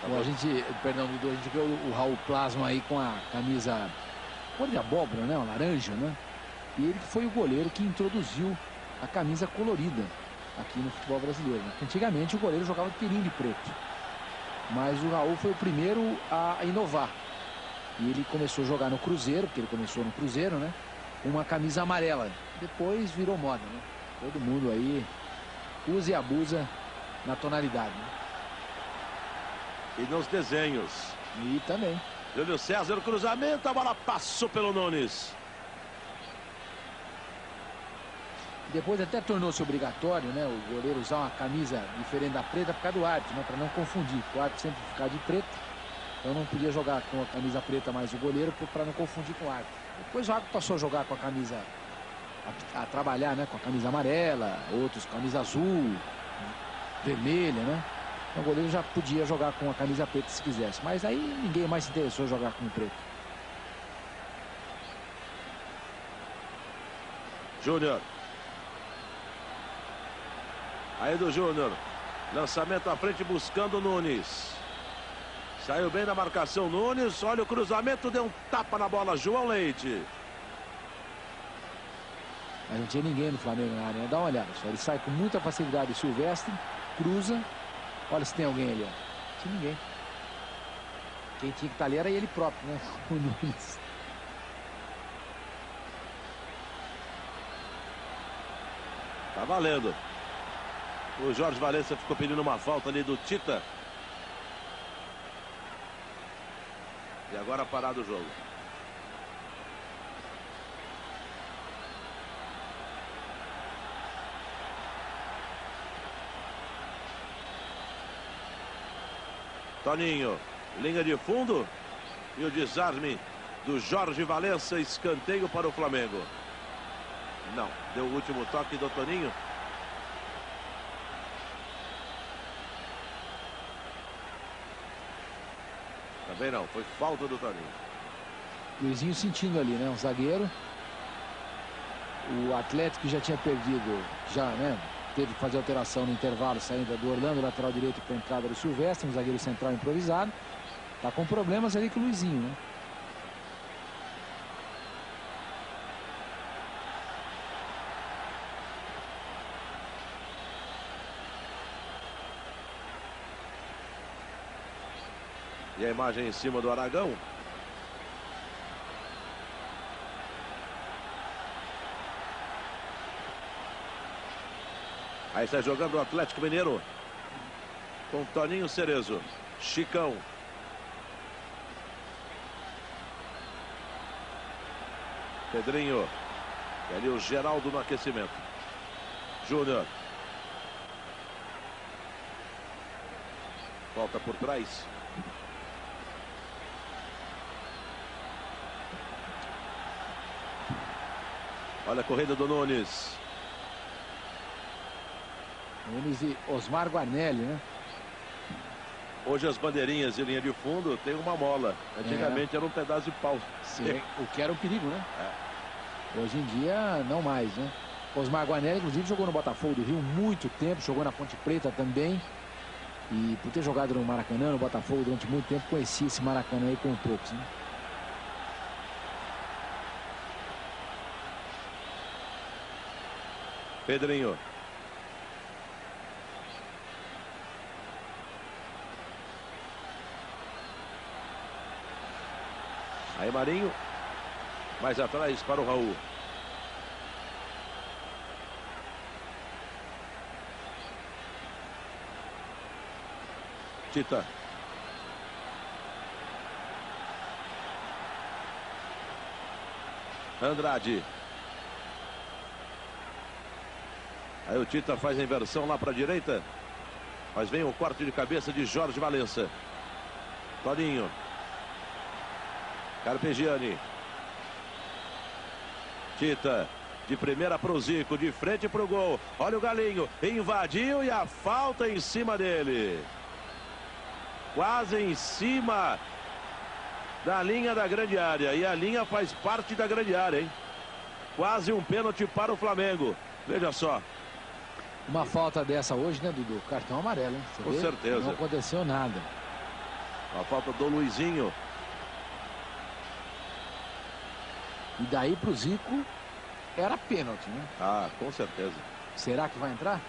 Bom, a gente viu o Raul Plasma aí com a camisa cor de abóbora, né? Uma laranja, né? E ele foi o goleiro que introduziu a camisa colorida aqui no futebol brasileiro. Né? Antigamente o goleiro jogava de pelinho de preto. Mas o Raul foi o primeiro a inovar. E ele começou a jogar no Cruzeiro, porque ele começou no Cruzeiro, né? Com uma camisa amarela. Depois virou moda, né? Todo mundo aí usa e abusa na tonalidade. Né? E nos desenhos. E também. Júlio César, cruzamento, a bola passou pelo Nunes. Depois até tornou-se obrigatório, né, o goleiro usar uma camisa diferente da preta por causa do árbitro, né, para não confundir. O árbitro sempre ficar de preto, então não podia jogar com a camisa preta mais o goleiro para não confundir com o árbitro. Depois o árbitro passou a jogar com a camisa, a trabalhar, né, com a camisa amarela, outros com a camisa azul, vermelha, né. Então o goleiro já podia jogar com a camisa preta se quisesse, mas aí ninguém mais se interessou em jogar com o preto. Júnior. Aí do Júnior. Lançamento à frente buscando o Nunes. Saiu bem na marcação Nunes. Olha o cruzamento, deu um tapa na bola. João Leite. Mas não tinha ninguém no Flamengo na área, né? Dá uma olhada só. Ele sai com muita facilidade. O Silvestre cruza. Olha se tem alguém ali. Ó. Não tinha ninguém. Quem tinha que estar ali era ele próprio, né? O Nunes. Tá valendo. O Jorge Valença ficou pedindo uma falta ali do Tita. E agora parado o jogo. Toninho, linha de fundo. E o desarme do Jorge Valença, escanteio para o Flamengo. Não, deu o último toque do Toninho. Também não, foi falta do Toninho. Luizinho sentindo ali, né? Um zagueiro. O Atlético já tinha perdido, né? Teve que fazer alteração no intervalo, saindo do Orlando, lateral direito, para a entrada do Silvestre, um zagueiro central improvisado. Tá com problemas ali com o Luizinho, né? E a imagem em cima do Aragão. Aí está jogando o Atlético Mineiro com Toninho Cerezo, Chicão. Pedrinho. E ali o Geraldo no aquecimento. Júnior. Volta por trás. Olha a corrida do Nunes. Nunes e Osmar Guarnelli, né? Hoje as bandeirinhas de linha de fundo tem uma mola. Antigamente era um pedaço de pau. Sim, o que era um perigo, né? Hoje em dia, não mais, né? Osmar Guarnelli, inclusive, jogou no Botafogo do Rio muito tempo, jogou na Ponte Preta também. E por ter jogado no Maracanã, no Botafogo, durante muito tempo, conhecia esse Maracanã aí com poucos, né? Pedrinho. Aí Marinho. Mais atrás para o Raul. Tita. Andrade. Aí o Tita faz a inversão lá para a direita. Mas vem o corte de cabeça de Jorge Valença. Toninho. Carpegiani. Tita. De primeira para o Zico. De frente para o gol. Olha o Galinho. Invadiu e a falta em cima dele. Quase em cima da linha da grande área. E a linha faz parte da grande área, hein? Quase um pênalti para o Flamengo. Veja só. Uma falta dessa hoje, né, Dudu? Cartão amarelo, hein? Com certeza. Não aconteceu nada. A falta do Luizinho. E daí pro Zico era pênalti, né? Ah, com certeza. Será que vai entrar?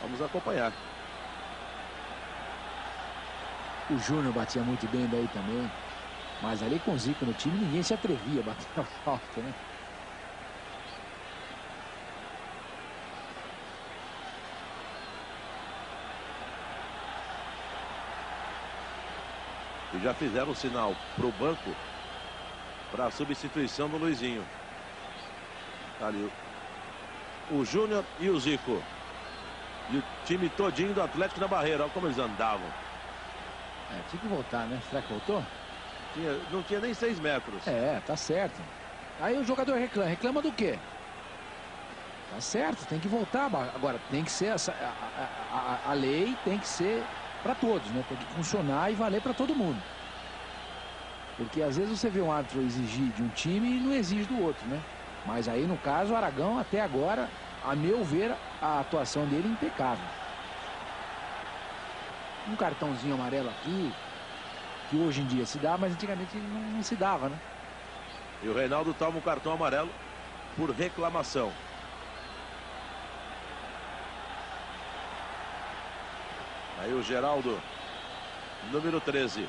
Vamos acompanhar. O Júnior batia muito bem daí também. Mas ali com o Zico no time, ninguém se atrevia a bater a falta, né? E já fizeram o sinal para o banco para a substituição do Luizinho. Tá ali o Júnior e o Zico. E o time todinho do Atlético na barreira. Olha como eles andavam. Tinha que voltar, né? Será que voltou? Não tinha nem 6 metros. Tá certo. Aí o jogador reclama. Reclama do quê? Tá certo, tem que voltar. Agora, tem que ser a lei tem que ser para todos, né? Tem que funcionar e valer para todo mundo. Porque às vezes você vê um árbitro exigir de um time e não exige do outro, né? Mas aí, no caso, o Aragão, até agora, a meu ver, a atuação dele é impecável. Um cartãozinho amarelo aqui, que hoje em dia se dá, mas antigamente não se dava, né? E o Reinaldo toma um cartão amarelo por reclamação. Aí o Geraldo, número 13.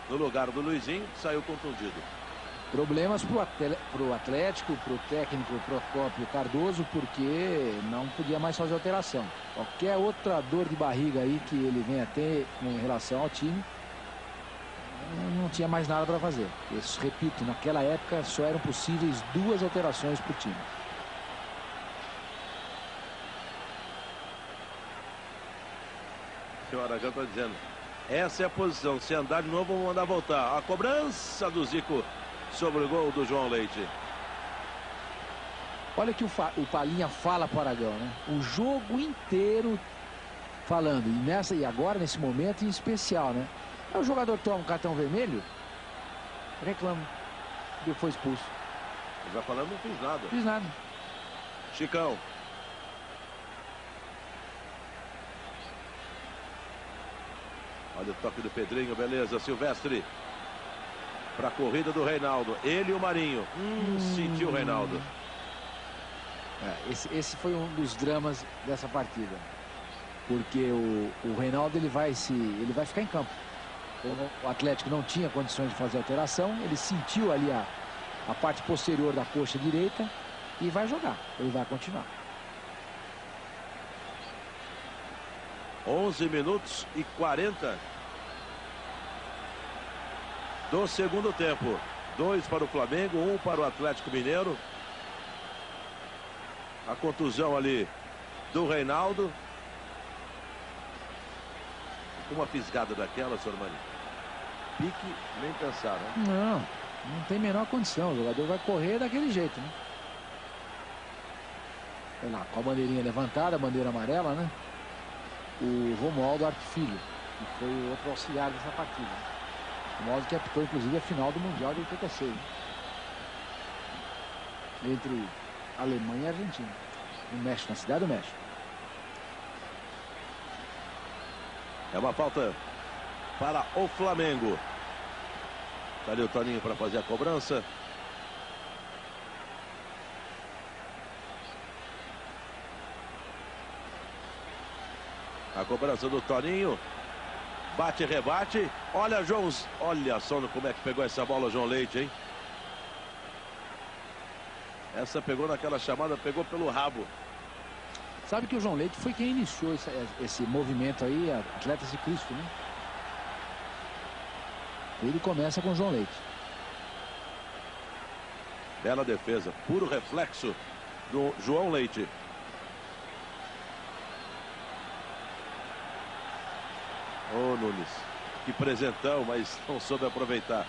No lugar do Luizinho, saiu contundido. Problemas pro Atlético, pro técnico Procópio Cardoso, porque não podia mais fazer alteração. Qualquer outra dor de barriga aí que ele venha ter em relação ao time, não tinha mais nada para fazer. Isso, repito, naquela época só eram possíveis 2 alterações para o time. O Aragão está dizendo, essa é a posição, se andar de novo vamos mandar voltar. A cobrança do Zico sobre o gol do João Leite. Olha que o Palinha fala para o Aragão, né? O jogo inteiro falando. E agora, nesse momento em especial, né? Aí o jogador toma um cartão vermelho, reclama. E foi expulso. Já falando, não fiz nada. Fiz nada. Chicão. Olha o toque do Pedrinho, beleza. Silvestre. Para a corrida do Reinaldo. Ele e o Marinho. Sentiu o Reinaldo. Esse foi um dos dramas dessa partida. Porque o Reinaldo ele vai ficar em campo. O Atlético não tinha condições de fazer alteração. Ele sentiu ali a parte posterior da coxa direita e vai jogar. Ele vai continuar. 11 minutos e 40 do segundo tempo. 2 para o Flamengo, 1 para o Atlético Mineiro. A contusão ali do Reinaldo. Uma fisgada daquela, senhor Marinho. Pique, nem pensar, né? Não tem a menor condição. O jogador vai correr daquele jeito, né? Olha lá, com a bandeirinha levantada, a bandeira amarela, né? O Romualdo Arte Filho, que foi o outro auxiliar dessa partida. O Romualdo que apitou, inclusive, a final do Mundial de 86. Né? Entre Alemanha e Argentina. No México, na cidade do México. É uma falta para o Flamengo. Está ali o Toninho para fazer a cobrança. A cobrança do Toninho. Bate, rebate. Olha, João. Olha só como é que pegou essa bola, João Leite, hein? Essa pegou naquela chamada, pegou pelo rabo. Sabe que o João Leite foi quem iniciou esse movimento aí, Atletas de Cristo, né? Ele começa com o João Leite. Bela defesa, puro reflexo do João Leite. Ô, Nunes, que presentão, mas não soube aproveitar.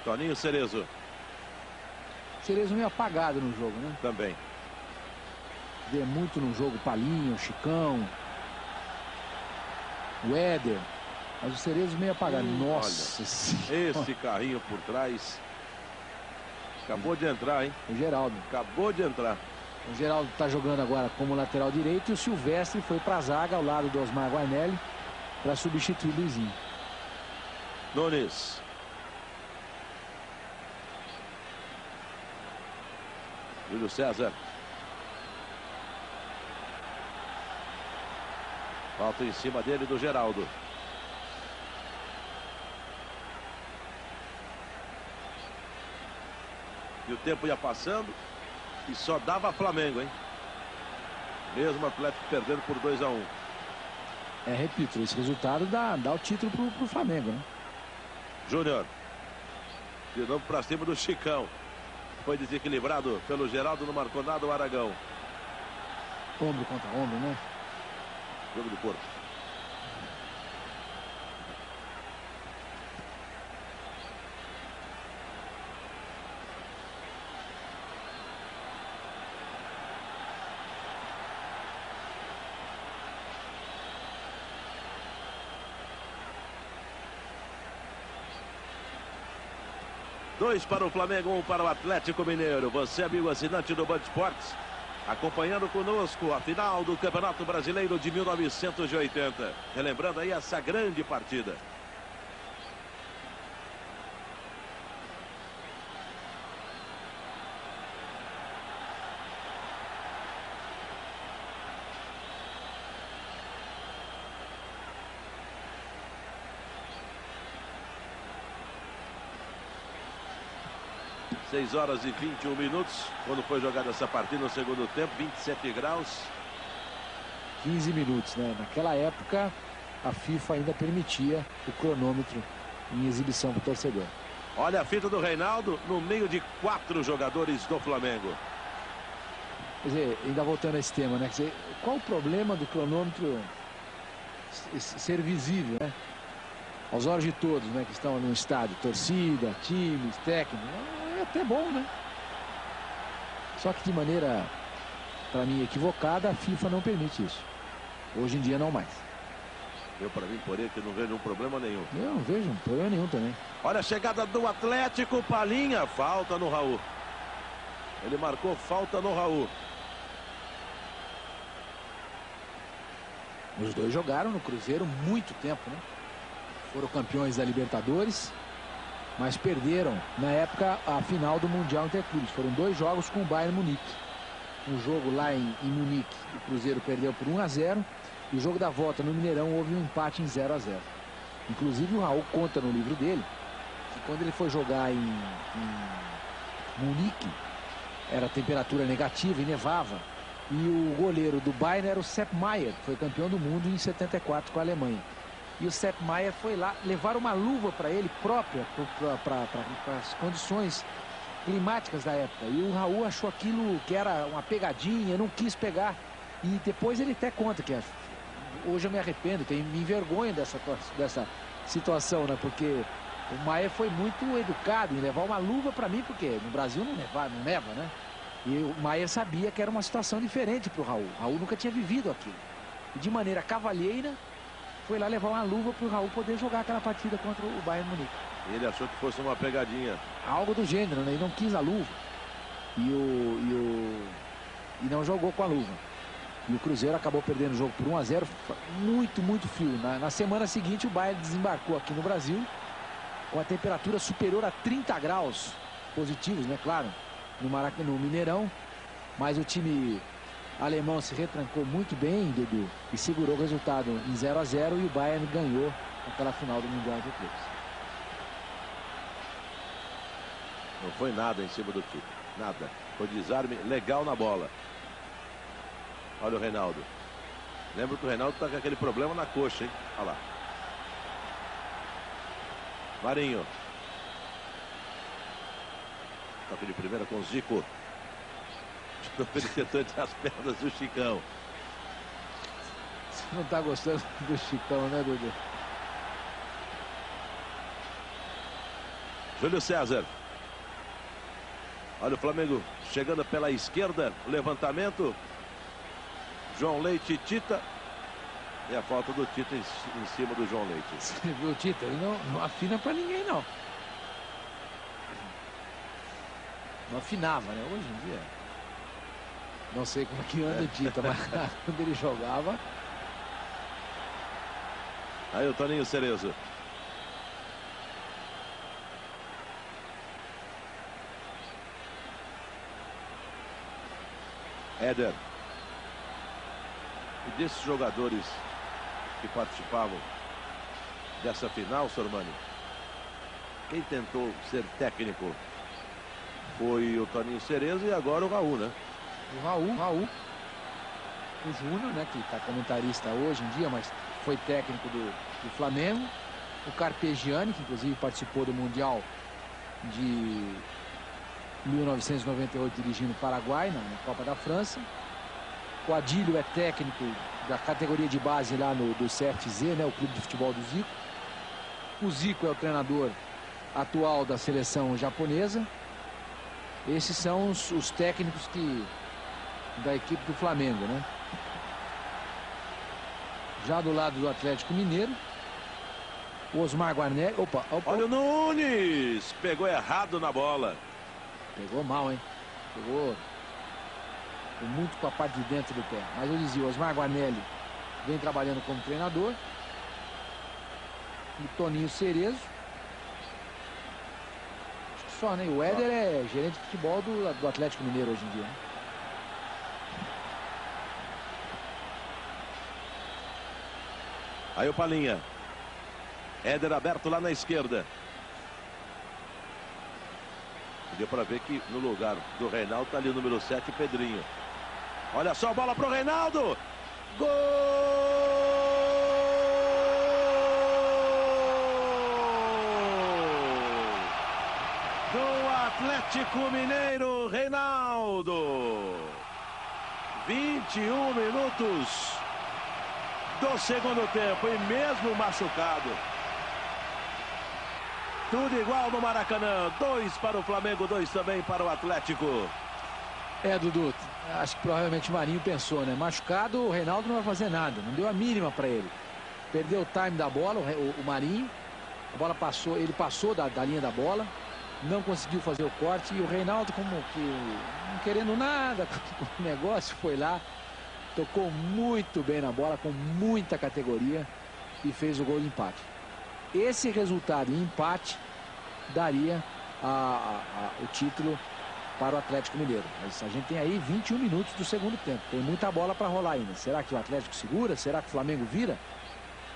Toninho Cerezo. Cerezo meio apagado no jogo, né? Também. Vê muito no jogo Palinho, Chicão, o Éder. Mas o Cerezo meio apagado. Nossa Senhora. Esse carrinho por trás. Acabou de entrar, hein? O Geraldo. Acabou de entrar. O Geraldo está jogando agora como lateral direito e o Silvestre foi para a zaga ao lado do Osmar Guarnelli para substituir o Luizinho. Nunes. Júlio César. Falta em cima dele do Geraldo. E o tempo ia passando e só dava Flamengo, hein? Mesmo o Atlético perdendo por 2-1. Repito, esse resultado dá o título pro Flamengo, né? Júnior. De novo para cima do Chicão. Foi desequilibrado pelo Geraldo, não marcou nada o Aragão. Ombro contra ombro, né? Jogo do corpo. Dois para o Flamengo, 1 para o Atlético Mineiro. Você, amigo assinante do Band Esportes, acompanhando conosco a final do Campeonato Brasileiro de 1980. Relembrando aí essa grande partida. Seis horas e 21 minutos, quando foi jogada essa partida no segundo tempo, 27 graus. 15 minutos, né? Naquela época, a FIFA ainda permitia o cronômetro em exibição para o torcedor. Olha a fita do Reinaldo no meio de 4 jogadores do Flamengo. Quer dizer, ainda voltando a esse tema, né? Quer dizer, qual o problema do cronômetro ser visível, né? Aos olhos de todos, né? Que estão no estádio, torcida, times, técnicos. É até bom, né? Só que de maneira, para mim, equivocada, a FIFA não permite isso. Hoje em dia não mais. Eu, para mim, porém, que não vejo um problema nenhum. Eu não vejo problema nenhum também. Olha a chegada do Atlético, Palhinha, falta no Raul. Ele marcou falta no Raul. Os dois jogaram no Cruzeiro muito tempo, né? Foram campeões da Libertadores, mas perderam, na época, a final do Mundial Interclubes. Foram 2 jogos com o Bayern Munique. Um jogo lá em Munique, o Cruzeiro perdeu por 1-0. E o jogo da volta no Mineirão houve um empate em 0-0. Inclusive o Raul conta no livro dele que quando ele foi jogar em Munique, era temperatura negativa e nevava. E o goleiro do Bayern era o Sepp Maier, que foi campeão do mundo em 74 com a Alemanha. E o Sepp Maier foi lá levar uma luva para ele própria, para as condições climáticas da época. E o Raul achou aquilo que era uma pegadinha, não quis pegar. E depois ele até conta que hoje eu me arrependo, me envergonho dessa situação, né? Porque o Maier foi muito educado em levar uma luva para mim, porque no Brasil não neva, né? E o Maier sabia que era uma situação diferente para o Raul. O Raul nunca tinha vivido aquilo. E de maneira cavalheira, foi lá levar uma luva para o Raul poder jogar aquela partida contra o Bayern Munique. Ele achou que fosse uma pegadinha. Algo do gênero, né? Ele não quis a luva. E não jogou com a luva. E o Cruzeiro acabou perdendo o jogo por 1-0. Muito frio. Na semana seguinte, o Bayern desembarcou aqui no Brasil com a temperatura superior a 30 graus positivos, né? Claro, no Mineirão. Mas o time alemão se retrancou muito bem, Dudu, e segurou o resultado em 0-0 e o Bayern ganhou aquela final do Mundial de Clubes. Não foi nada em cima do time. Nada. Foi desarme legal na bola. Olha o Reinaldo. Lembra que o Reinaldo está com aquele problema na coxa, hein? Olha lá. Marinho. Toque de primeira com o Zico. Ele tentou entre as pernas do Chicão. Você não está gostando do Chicão, né, Dudu? Júlio César. Olha o Flamengo chegando pela esquerda. Levantamento. João Leite e Tita. E a falta do Tita em cima do João Leite. Você viu o Tita? Ele não afina para ninguém, não. Não afinava, né? Hoje em dia. Não sei como que anda o Tita, mas quando ele jogava. Aí o Toninho Cerezo. Éder. E desses jogadores que participavam dessa final, Sormani, quem tentou ser técnico foi o Toninho Cerezo e agora o Raul, né? O Raul. O Júnior, né, que está comentarista hoje em dia, mas foi técnico do Flamengo. O Carpegiani, que inclusive participou do Mundial de 1998 dirigindo o Paraguai na Copa da França. O Adílio é técnico da categoria de base lá do CFZ, né, o clube de futebol do Zico. O Zico é o treinador atual da seleção japonesa. Esses são os técnicos da equipe do Flamengo, né? Já do lado do Atlético Mineiro, o Osmar Guarnelli. Opa. Olha o Nunes! Pegou errado na bola. Pegou mal, hein? Pegou muito com a parte de dentro do pé. Mas eu dizia, o Osmar Guarnelli vem trabalhando como treinador. O Toninho Cerezo. Acho que só, né? O Éder é gerente de futebol do Atlético Mineiro hoje em dia, né? Aí o Palhinha. Éder aberto lá na esquerda. Deu para ver que no lugar do Reinaldo está ali o número 7, o Pedrinho. Olha só a bola para o Reinaldo. Gol! Do Atlético Mineiro, Reinaldo. 21 minutos do segundo tempo e mesmo machucado. Tudo igual no Maracanã. 2 para o Flamengo, 2 também para o Atlético. Dudu, acho que provavelmente o Marinho pensou, né? Machucado, o Reinaldo não vai fazer nada, não deu a mínima para ele. Perdeu o time da bola, o Marinho, a bola passou, ele passou da linha da bola, não conseguiu fazer o corte e o Reinaldo, como que não querendo nada com o negócio, foi lá, tocou muito bem na bola, com muita categoria e fez o gol de empate. Esse resultado em empate daria o título para o Atlético Mineiro. Mas a gente tem aí 21 minutos do segundo tempo. Tem muita bola para rolar ainda. Será que o Atlético segura? Será que o Flamengo vira?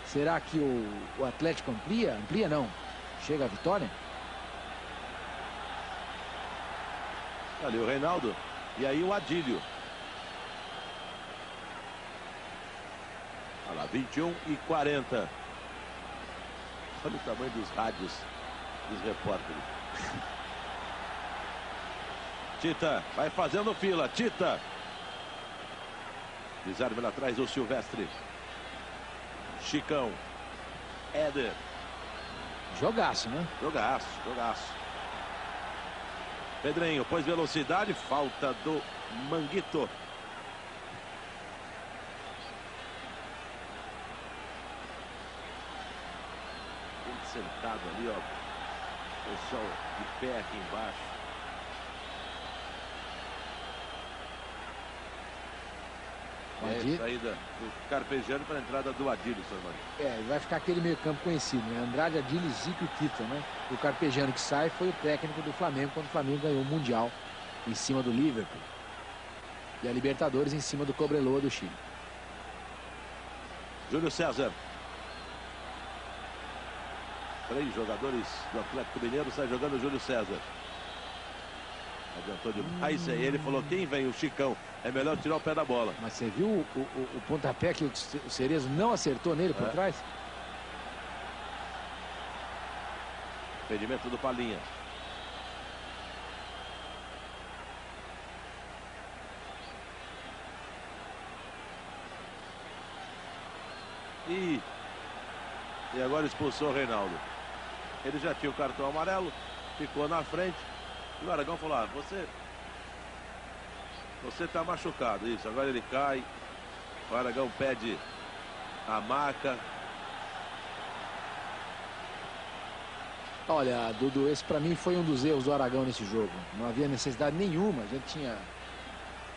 Será que o Atlético amplia? Amplia não. Chega a vitória? Ali o Reinaldo. E aí o Adílio. Olha lá, 21:40. Olha o tamanho dos rádios dos repórteres. Tita vai fazendo fila. Tita. Desarme lá atrás o Silvestre. Chicão. Éder. Jogaço, né? Jogaço, jogaço. Pedrinho pôs velocidade. Falta do Manguito. Sentado ali, ó. Pessoal de pé aqui embaixo. É a saída do Carpegiani para a entrada do Adílio, senhor Mário. Vai ficar aquele meio campo conhecido, né? Andrade, Adílio, Zico e Tita, né? O Carpegiani que sai foi o técnico do Flamengo quando o Flamengo ganhou o Mundial em cima do Liverpool. E a Libertadores em cima do Cobreloa do Chile. Júlio César. 3 jogadores do Atlético Mineiro, sai jogando o Júlio César. Adiantou demais. Aí ele falou: quem vem? O Chicão. É melhor tirar o pé da bola. Mas você viu o pontapé que o Cerezo não acertou nele por trás? Impedimento do Palinha. E agora expulsou o Reinaldo. Ele já tinha o cartão amarelo, ficou na frente. E o Aragão falou: você tá machucado. Isso, agora ele cai. O Aragão pede a maca. Olha, Dudu, esse pra mim foi um dos erros do Aragão nesse jogo. Não havia necessidade nenhuma. A gente tinha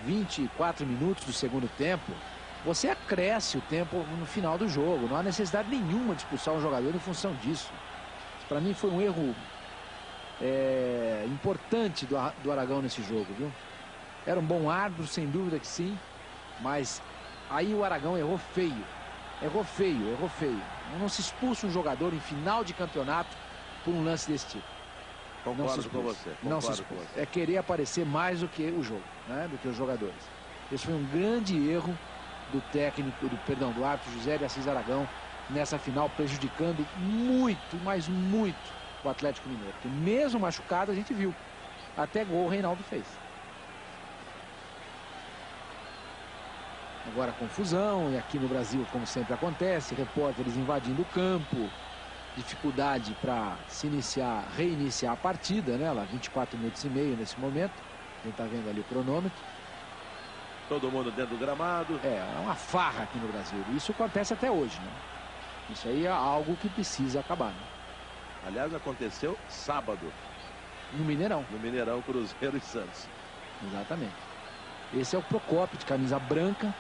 24 minutos do segundo tempo. Você acresce o tempo no final do jogo. Não há necessidade nenhuma de expulsar um jogador em função disso. Para mim foi um erro importante do Aragão nesse jogo, viu? Era um bom árbitro, sem dúvida que sim. Mas aí o Aragão errou feio. Errou feio. Não se expulsa um jogador em final de campeonato por um lance desse tipo. Concordo com você. Não se expulsa. É querer aparecer mais do que o jogo, né? Do que os jogadores. Esse foi um grande erro do técnico, do árbitro José de Assis Aragão nessa final, prejudicando muito, mas muito o Atlético Mineiro. Porque mesmo machucado a gente viu. Até gol o Reinaldo fez. Agora confusão, e aqui no Brasil, como sempre acontece, repórteres invadindo o campo, dificuldade para reiniciar a partida, né? Lá 24 minutos e meio nesse momento. A gente está vendo ali o cronômetro. Todo mundo dentro do gramado. É uma farra aqui no Brasil. Isso acontece até hoje, né? Isso aí é algo que precisa acabar, né? Aliás, aconteceu sábado. No Mineirão. No Mineirão, Cruzeiro e Santos. Exatamente. Esse é o Procópio, de camisa branca,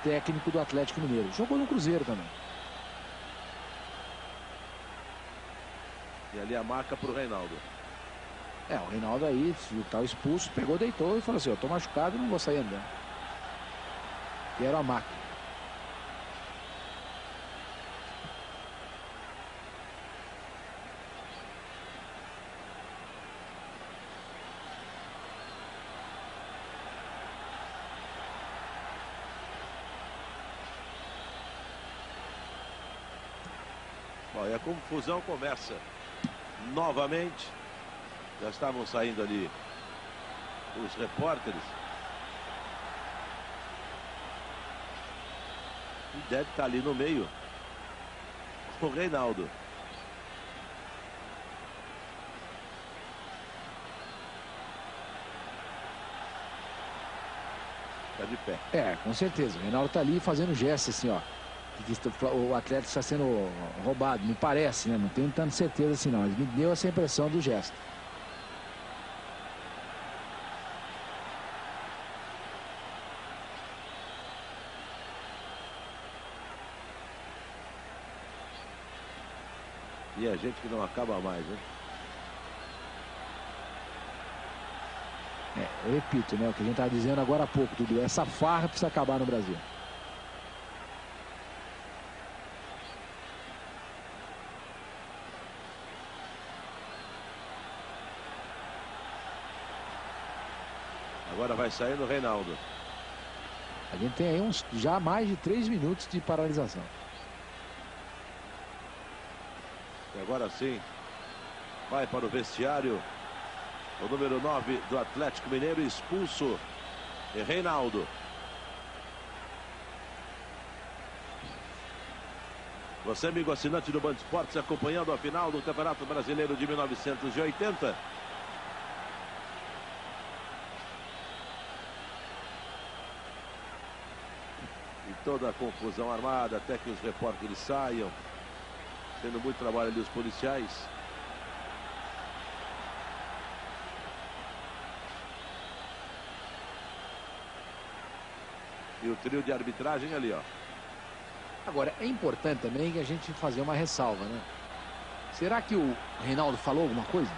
técnico do Atlético Mineiro. Jogou no Cruzeiro também. E ali a marca para o Reinaldo. O Reinaldo aí, viu que estava expulso, pegou, deitou e falou assim: eu tô machucado e não vou sair andando. Quero a marca. Bom, e a confusão começa novamente. Já estavam saindo ali os repórteres. E deve estar ali no meio o Reinaldo. Tá de pé. É, com certeza. O Reinaldo tá ali fazendo gesto assim, ó. O atleta está sendo roubado, me parece, né? Não tenho tanta certeza assim não, mas me deu essa impressão do gesto. E a gente que não acaba mais, né? Eu repito, né? O que a gente estava dizendo agora há pouco, tudo. Essa farra precisa acabar no Brasil. Agora vai saindo o Reinaldo. A gente tem aí já mais de 3 minutos de paralisação. E agora sim, vai para o vestiário o número 9 do Atlético Mineiro, expulso, Reinaldo. Você, amigo assinante do Band Esportes, acompanhando a final do Campeonato Brasileiro de 1980. E toda a confusão armada até que os repórteres saiam. Tendo muito trabalho ali os policiais. E o trio de arbitragem ali, ó. Agora, é importante também a gente fazer uma ressalva, né? Será que o Reinaldo falou alguma coisa?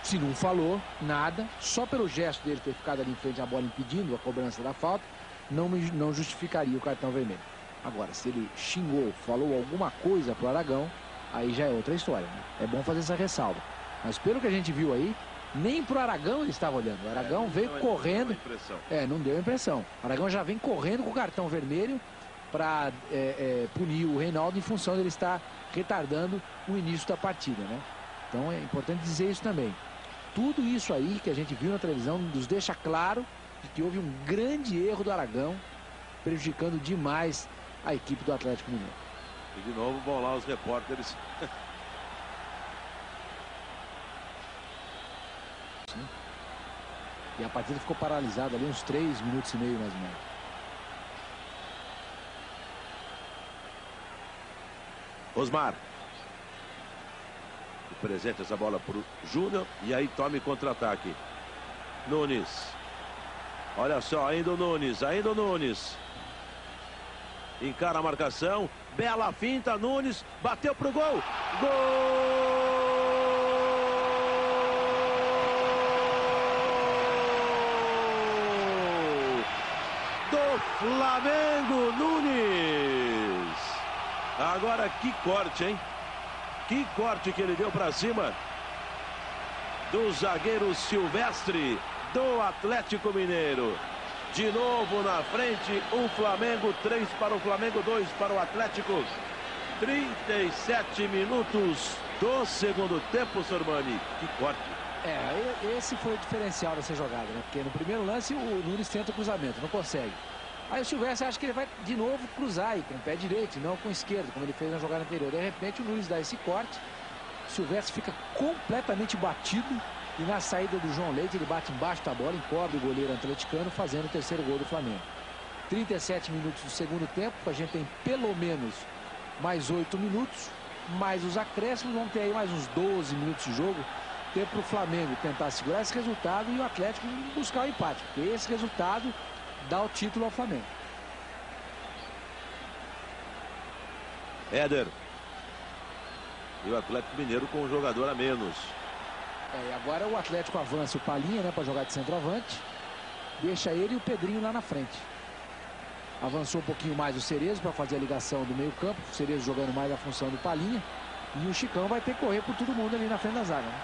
Se não falou, nada. Só pelo gesto dele ter ficado ali em frente à bola impedindo a cobrança da falta, não justificaria o cartão vermelho. Agora, se ele xingou, falou alguma coisa pro Aragão, aí já é outra história, né? É bom fazer essa ressalva. Mas pelo que a gente viu aí, nem pro Aragão ele estava olhando. O Aragão veio correndo. Não deu impressão. O Aragão já vem correndo com o cartão vermelho para punir o Reinaldo em função dele estar retardando o início da partida, né? Então é importante dizer isso também. Tudo isso aí que a gente viu na televisão nos deixa claro de que houve um grande erro do Aragão, prejudicando demais a equipe do Atlético Mineiro. E de novo vão lá os repórteres. E a partida ficou paralisada ali uns 3 minutos e meio mais ou menos. Osmar. Presente essa bola para o Júnior. E aí tome contra-ataque. Nunes. Olha só, ainda o Nunes. Ainda o Nunes. Encara a marcação. Bela finta, Nunes. Bateu pro gol. Gol! Do Flamengo, Nunes. Agora que corte, hein? Que corte que ele deu para cima do zagueiro Silvestre do Atlético Mineiro. De novo na frente, o Flamengo, 3 para o Flamengo, 2 para o Atlético. 37 minutos do segundo tempo, Sormani. Que corte. Esse foi o diferencial dessa jogada, né? Porque no primeiro lance o Nunes tenta o cruzamento, não consegue. Aí o Silvestre acha que ele vai de novo cruzar aí com o pé direito e não com o esquerdo, como ele fez na jogada anterior. De repente o Nunes dá esse corte, o Silvestre fica completamente batido e na saída do João Leite ele bate embaixo da bola, encobre o goleiro atleticano, fazendo o terceiro gol do Flamengo. 37 minutos do segundo tempo, a gente tem pelo menos mais 8 minutos, mais os acréscimos, vamos ter aí mais uns 12 minutos de jogo. Tempo para o Flamengo tentar segurar esse resultado e o Atlético buscar o empate, porque esse resultado dá o título ao Flamengo. Éder. E o Atlético Mineiro com um jogador a menos. E agora o Atlético avança o Palinha, né, para jogar de centroavante. Deixa ele e o Pedrinho lá na frente. Avançou um pouquinho mais o Cerezo para fazer a ligação do meio campo. O Cerezo jogando mais a função do Palinha. E o Chicão vai ter que correr por todo mundo ali na frente da zaga, né?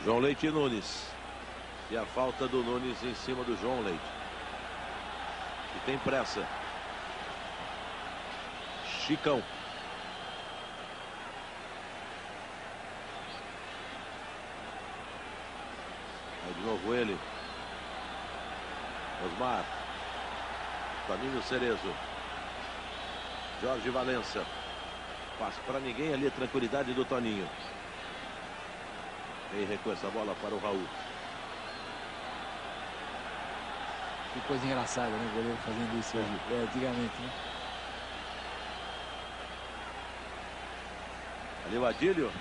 João Leite e Nunes. E a falta do Nunes em cima do João Leite. E tem pressa. Chicão. Aí de novo ele. Osmar. Toninho Cerezo. Jorge Valença. Passa para ninguém ali a tranquilidade do Toninho. Quem recua essa bola para o Raul. Que coisa engraçada, né? O goleiro fazendo isso hoje. Antigamente, né? Ali o Adílio.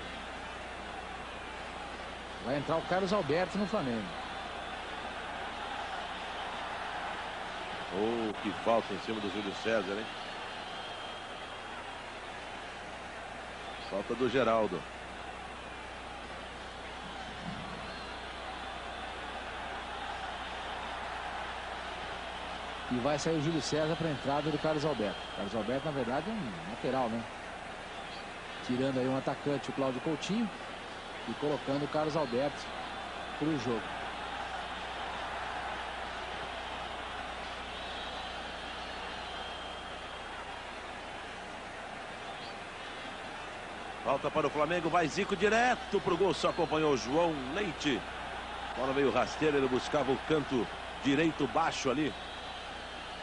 Vai entrar o Carlos Alberto no Flamengo. Oh, que falta em cima do Júlio César, hein? Falta do Geraldo. E vai sair o Júlio César para a entrada do Carlos Alberto. O Carlos Alberto, na verdade, é um lateral, né? Tirando aí um atacante, o Cláudio Coutinho, e colocando o Carlos Alberto para o jogo. Falta para o Flamengo, vai Zico direto para o gol, só acompanhou o João Leite. Bola meio rasteira, ele buscava o canto direito baixo ali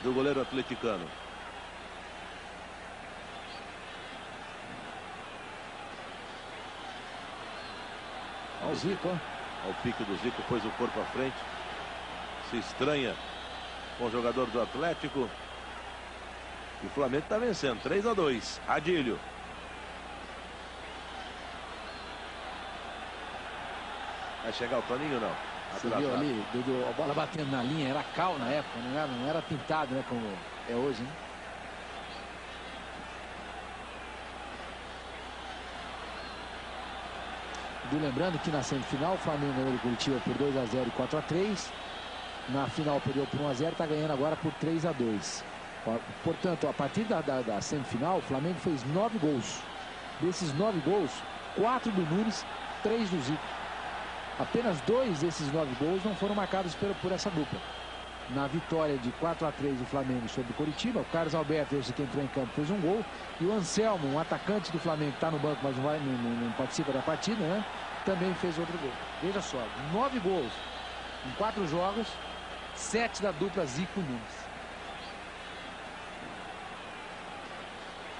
do goleiro atleticano. Olha o Zico, ó. Olha o pique do Zico, pôs o corpo à frente. Se estranha com o jogador do Atlético. E o Flamengo está vencendo, 3-2. Adílio. Vai chegar o Toninho, não? Você viu ali, a bola batendo na linha, era cal na época, não era pintado, né, como é hoje, né? E lembrando que na semifinal o Flamengo ganhou do Curitiba por 2-0 e 4-3. Na final perdeu por 1-0, está ganhando agora por 3-2. Portanto, a partir da semifinal, o Flamengo fez 9 gols. Desses 9 gols, 4 do Nunes, 3 do Zico. Apenas 2 desses 9 gols não foram marcados por essa dupla. Na vitória de 4-3 do Flamengo sobre o Coritiba, o Carlos Alberto, esse que entrou em campo, fez um gol. E o Anselmo, um atacante do Flamengo que está no banco, mas não participa da partida, né? Também fez outro gol. Veja só, 9 gols em 4 jogos, 7 da dupla Zico Nunes.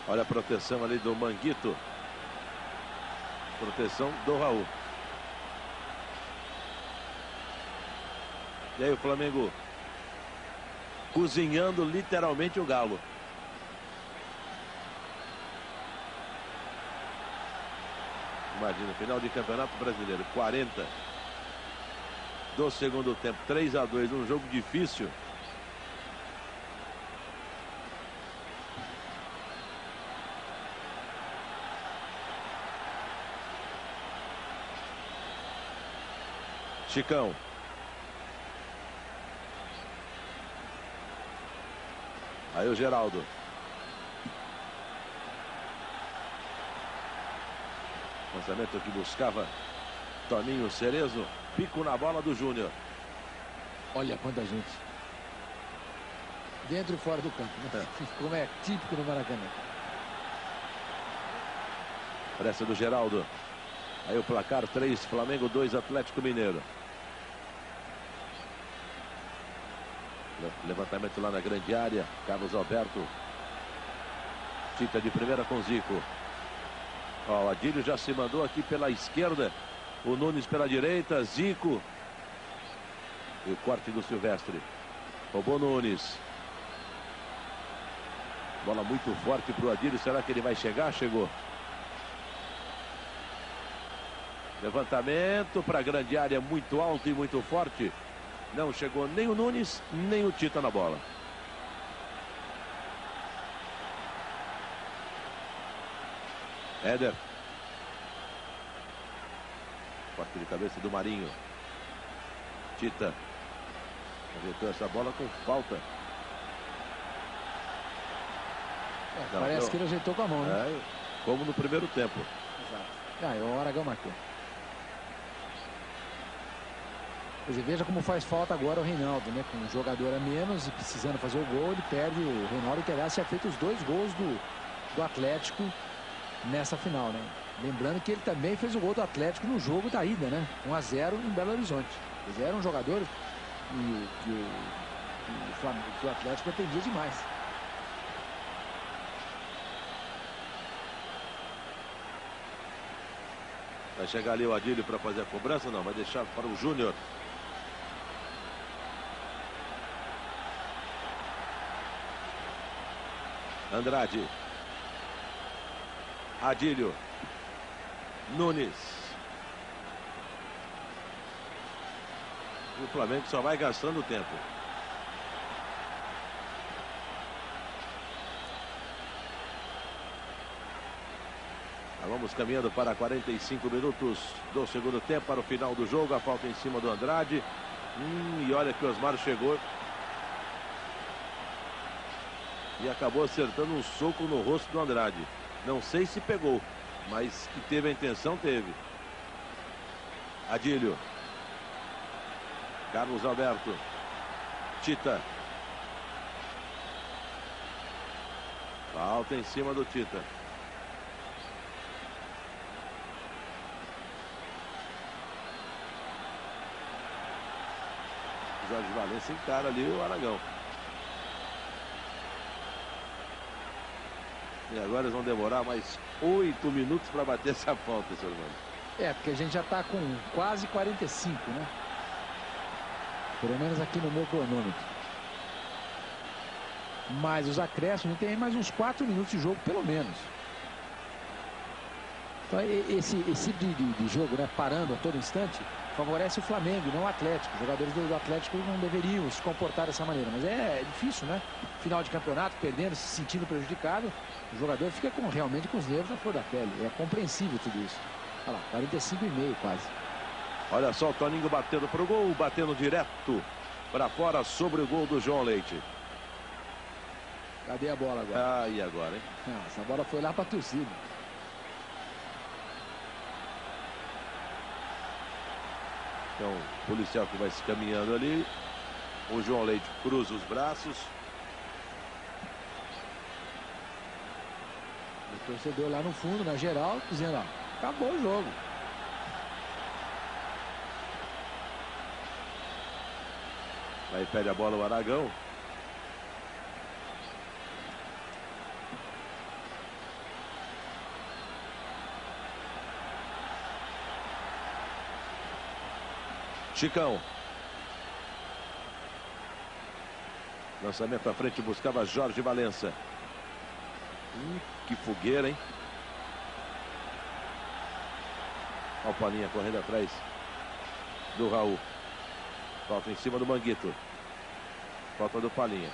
Olha a proteção ali do Manguito. Proteção do Raul. E aí o Flamengo cozinhando literalmente o galo. Imagina, final de Campeonato Brasileiro, 40 do segundo tempo, 3-2, um jogo difícil. Chicão. Aí o Geraldo. Lançamento que buscava Toninho Cerezo. Pico na bola do Júnior. Olha quanta gente. Dentro e fora do campo, né? Como é típico no Maracanã. Pressa do Geraldo. Aí o placar 3, Flamengo 2, Atlético Mineiro. Levantamento lá na grande área. Carlos Alberto. Tita de primeira com Zico. Ó, o Adílio já se mandou aqui pela esquerda. O Nunes pela direita. Zico. E o corte do Silvestre. Roubou Nunes. Bola muito forte para o Adílio. Será que ele vai chegar? Chegou. Levantamento para a grande área. Muito alto e muito forte. Não chegou nem o Nunes, nem o Tita na bola. Éder. Corte de cabeça do Marinho. Tita. Ajeitou essa bola com falta. Parece que ele ajeitou com a mão, né? Como no primeiro tempo. Exato. O Aragão marcou. Quer dizer, veja como faz falta agora o Reinaldo, né? Com um jogador a menos e precisando fazer o gol, ele perde. O Reinaldo, que aliás tinha feito os 2 gols do Atlético nessa final, né? Lembrando que ele também fez o gol do Atlético no jogo da ida, né? 1-0 em Belo Horizonte. Quer dizer, era um jogador que o Atlético dependia demais. Vai chegar ali o Adílio para fazer a cobrança? Não, vai deixar para o Júnior. Andrade. Adílio. Nunes. E o Flamengo só vai gastando tempo. Vamos caminhando para 45 minutos do segundo tempo, para o final do jogo. A falta em cima do Andrade. E olha que o Osmar chegou e acabou acertando um soco no rosto do Andrade. Não sei se pegou, mas que teve a intenção, teve. Adílio. Carlos Alberto. Tita. Falta em cima do Tita. Jorge Valença encara ali o Aragão. E agora eles vão demorar mais 8 minutos para bater essa falta, seu irmão. Porque a gente já está com quase 45, né? Pelo menos aqui no meu cronômetro. Mas os acréscimos tem mais uns 4 minutos de jogo, pelo menos. Então esse tipo de jogo, né, parando a todo instante, favorece o Flamengo, não o Atlético. Os jogadores do Atlético não deveriam se comportar dessa maneira, mas é difícil, né? Final de campeonato, perdendo, se sentindo prejudicado, o jogador fica realmente com os nervos na flor da pele. É compreensível tudo isso. Olha lá, 45,5 quase. Olha só o Toninho batendo pro gol, batendo direto para fora sobre o gol do João Leite. Cadê a bola agora? E agora, hein? Essa bola foi lá para a torcida. Então, o policial que vai se caminhando ali. O João Leite cruza os braços. O torcedor lá no fundo, na geral, dizendo, ó, acabou o jogo. Aí pede a bola o Aragão. Chicão. Lançamento à frente, buscava Jorge Valença. Que fogueira, hein? Olha o Palinha correndo atrás do Raul. Falta em cima do Manguito. Falta do Palinha.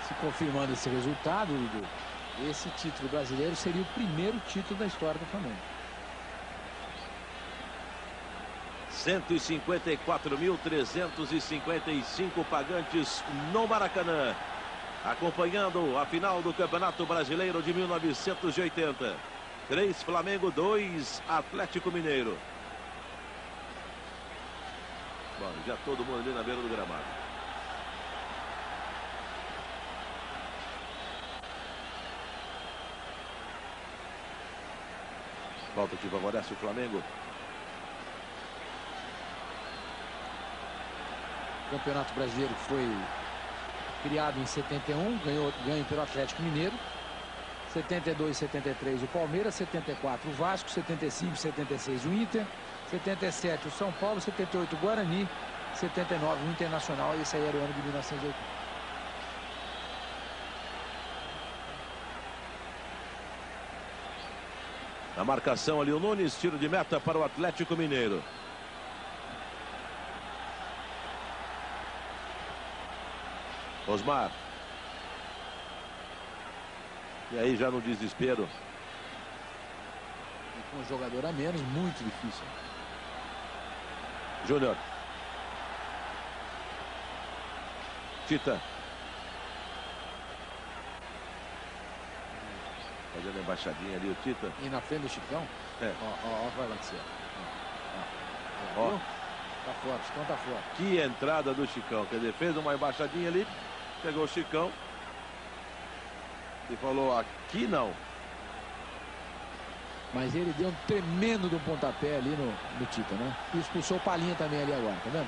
Se confirmando esse resultado, esse título brasileiro seria o primeiro título da história do Flamengo. 154.355 pagantes no Maracanã, acompanhando a final do Campeonato Brasileiro de 1980. 3 Flamengo, 2 Atlético Mineiro. Bom, já todo mundo ali na beira do gramado. Falta que favorece o Flamengo. O Campeonato Brasileiro foi criado em 71, ganho pelo Atlético Mineiro. 72 e 73 o Palmeiras, 74 o Vasco, 75 e 76 o Inter, 77 o São Paulo, 78 o Guarani, 79 o Internacional. Esse aí era o ano de 1980. Na marcação ali o Nunes, tiro de meta para o Atlético Mineiro. Osmar. E aí já no desespero. E com um jogador a menos, muito difícil. Júnior. Tita. Fazendo embaixadinha ali o Tita. E na frente do Chicão? Ó, vai acontecer. Ó. Tá fora, Chicão tá fora. Que entrada do Chicão. Quer dizer, fez uma embaixadinha ali. Pegou o Chicão. E falou, aqui não. Mas ele deu um tremendo de um pontapé ali no Tita, né? E expulsou o Palinha também ali agora, tá vendo?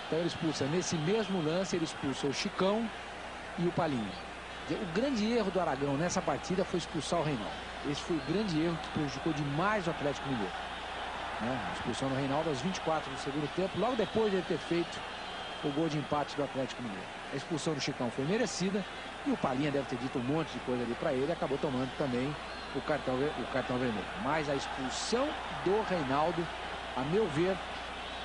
Então ele expulsa, nesse mesmo lance, ele expulsa o Chicão e o Palhinha. O grande erro do Aragão nessa partida foi expulsar o Reinaldo. Esse foi o grande erro que prejudicou demais o Atlético Mineiro. A expulsão do Reinaldo aos 24 do segundo tempo, logo depois de ele ter feito o gol de empate do Atlético Mineiro. A expulsão do Chicão foi merecida e o Palhinha deve ter dito um monte de coisa ali para ele, acabou tomando também o cartão vermelho. Mas a expulsão do Reinaldo, a meu ver,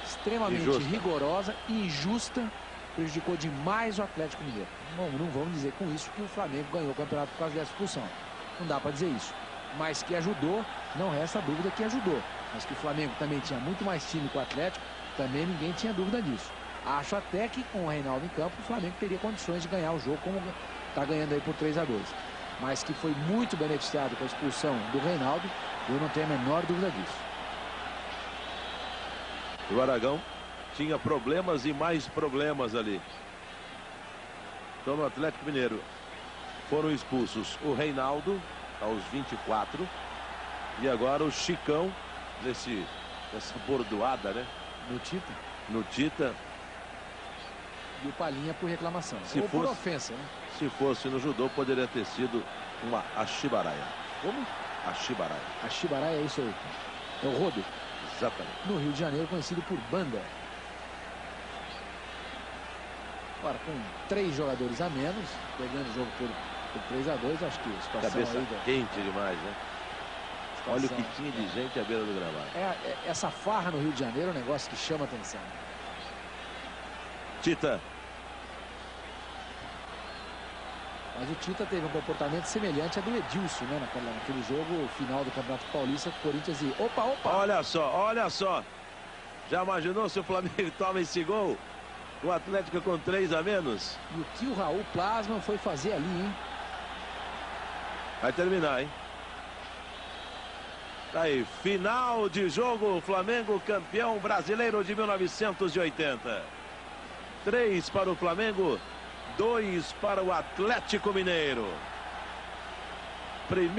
extremamente rigorosa e injusta, prejudicou demais o Atlético Mineiro. Não vamos dizer com isso que o Flamengo ganhou o campeonato por causa dessa expulsão. Não dá para dizer isso. Mas que ajudou, não resta dúvida que ajudou. Mas que o Flamengo também tinha muito mais time que o Atlético, também ninguém tinha dúvida disso. Acho até que com o Reinaldo em campo, o Flamengo teria condições de ganhar o jogo, como está ganhando aí por 3-2. Mas que foi muito beneficiado com a expulsão do Reinaldo, eu não tenho a menor dúvida disso. O Aragão tinha problemas e mais problemas ali. Então no Atlético Mineiro foram expulsos o Reinaldo aos 24 e agora o Chicão nessa bordoada, né? No Tita. E o Palhinha por reclamação. Ou por ofensa, né? Se fosse no judô, poderia ter sido uma Ashibaraia. Como? Ashibaraia. Ashibaraia é isso aí. É o rodo. Exatamente. No Rio de Janeiro, conhecido por banda. Agora, com 3 jogadores a menos, pegando o jogo por 3-2, acho que a situação cabeça aí quente demais, né? Olha o que tinha de gente à beira do gramado. Essa farra no Rio de Janeiro é um negócio que chama atenção. Tita. Mas o Tita teve um comportamento semelhante a do Edilson, né? Naquele jogo final do Campeonato Paulista, Corinthians e... Opa! Olha só. Já imaginou se o Flamengo toma esse gol? O Atlético com 3 a menos? E o que o Raul Plasman foi fazer ali, hein? Vai terminar, hein? Tá aí, final de jogo, Flamengo campeão brasileiro de 1980. 3 para o Flamengo, 2 para o Atlético Mineiro. Primeiro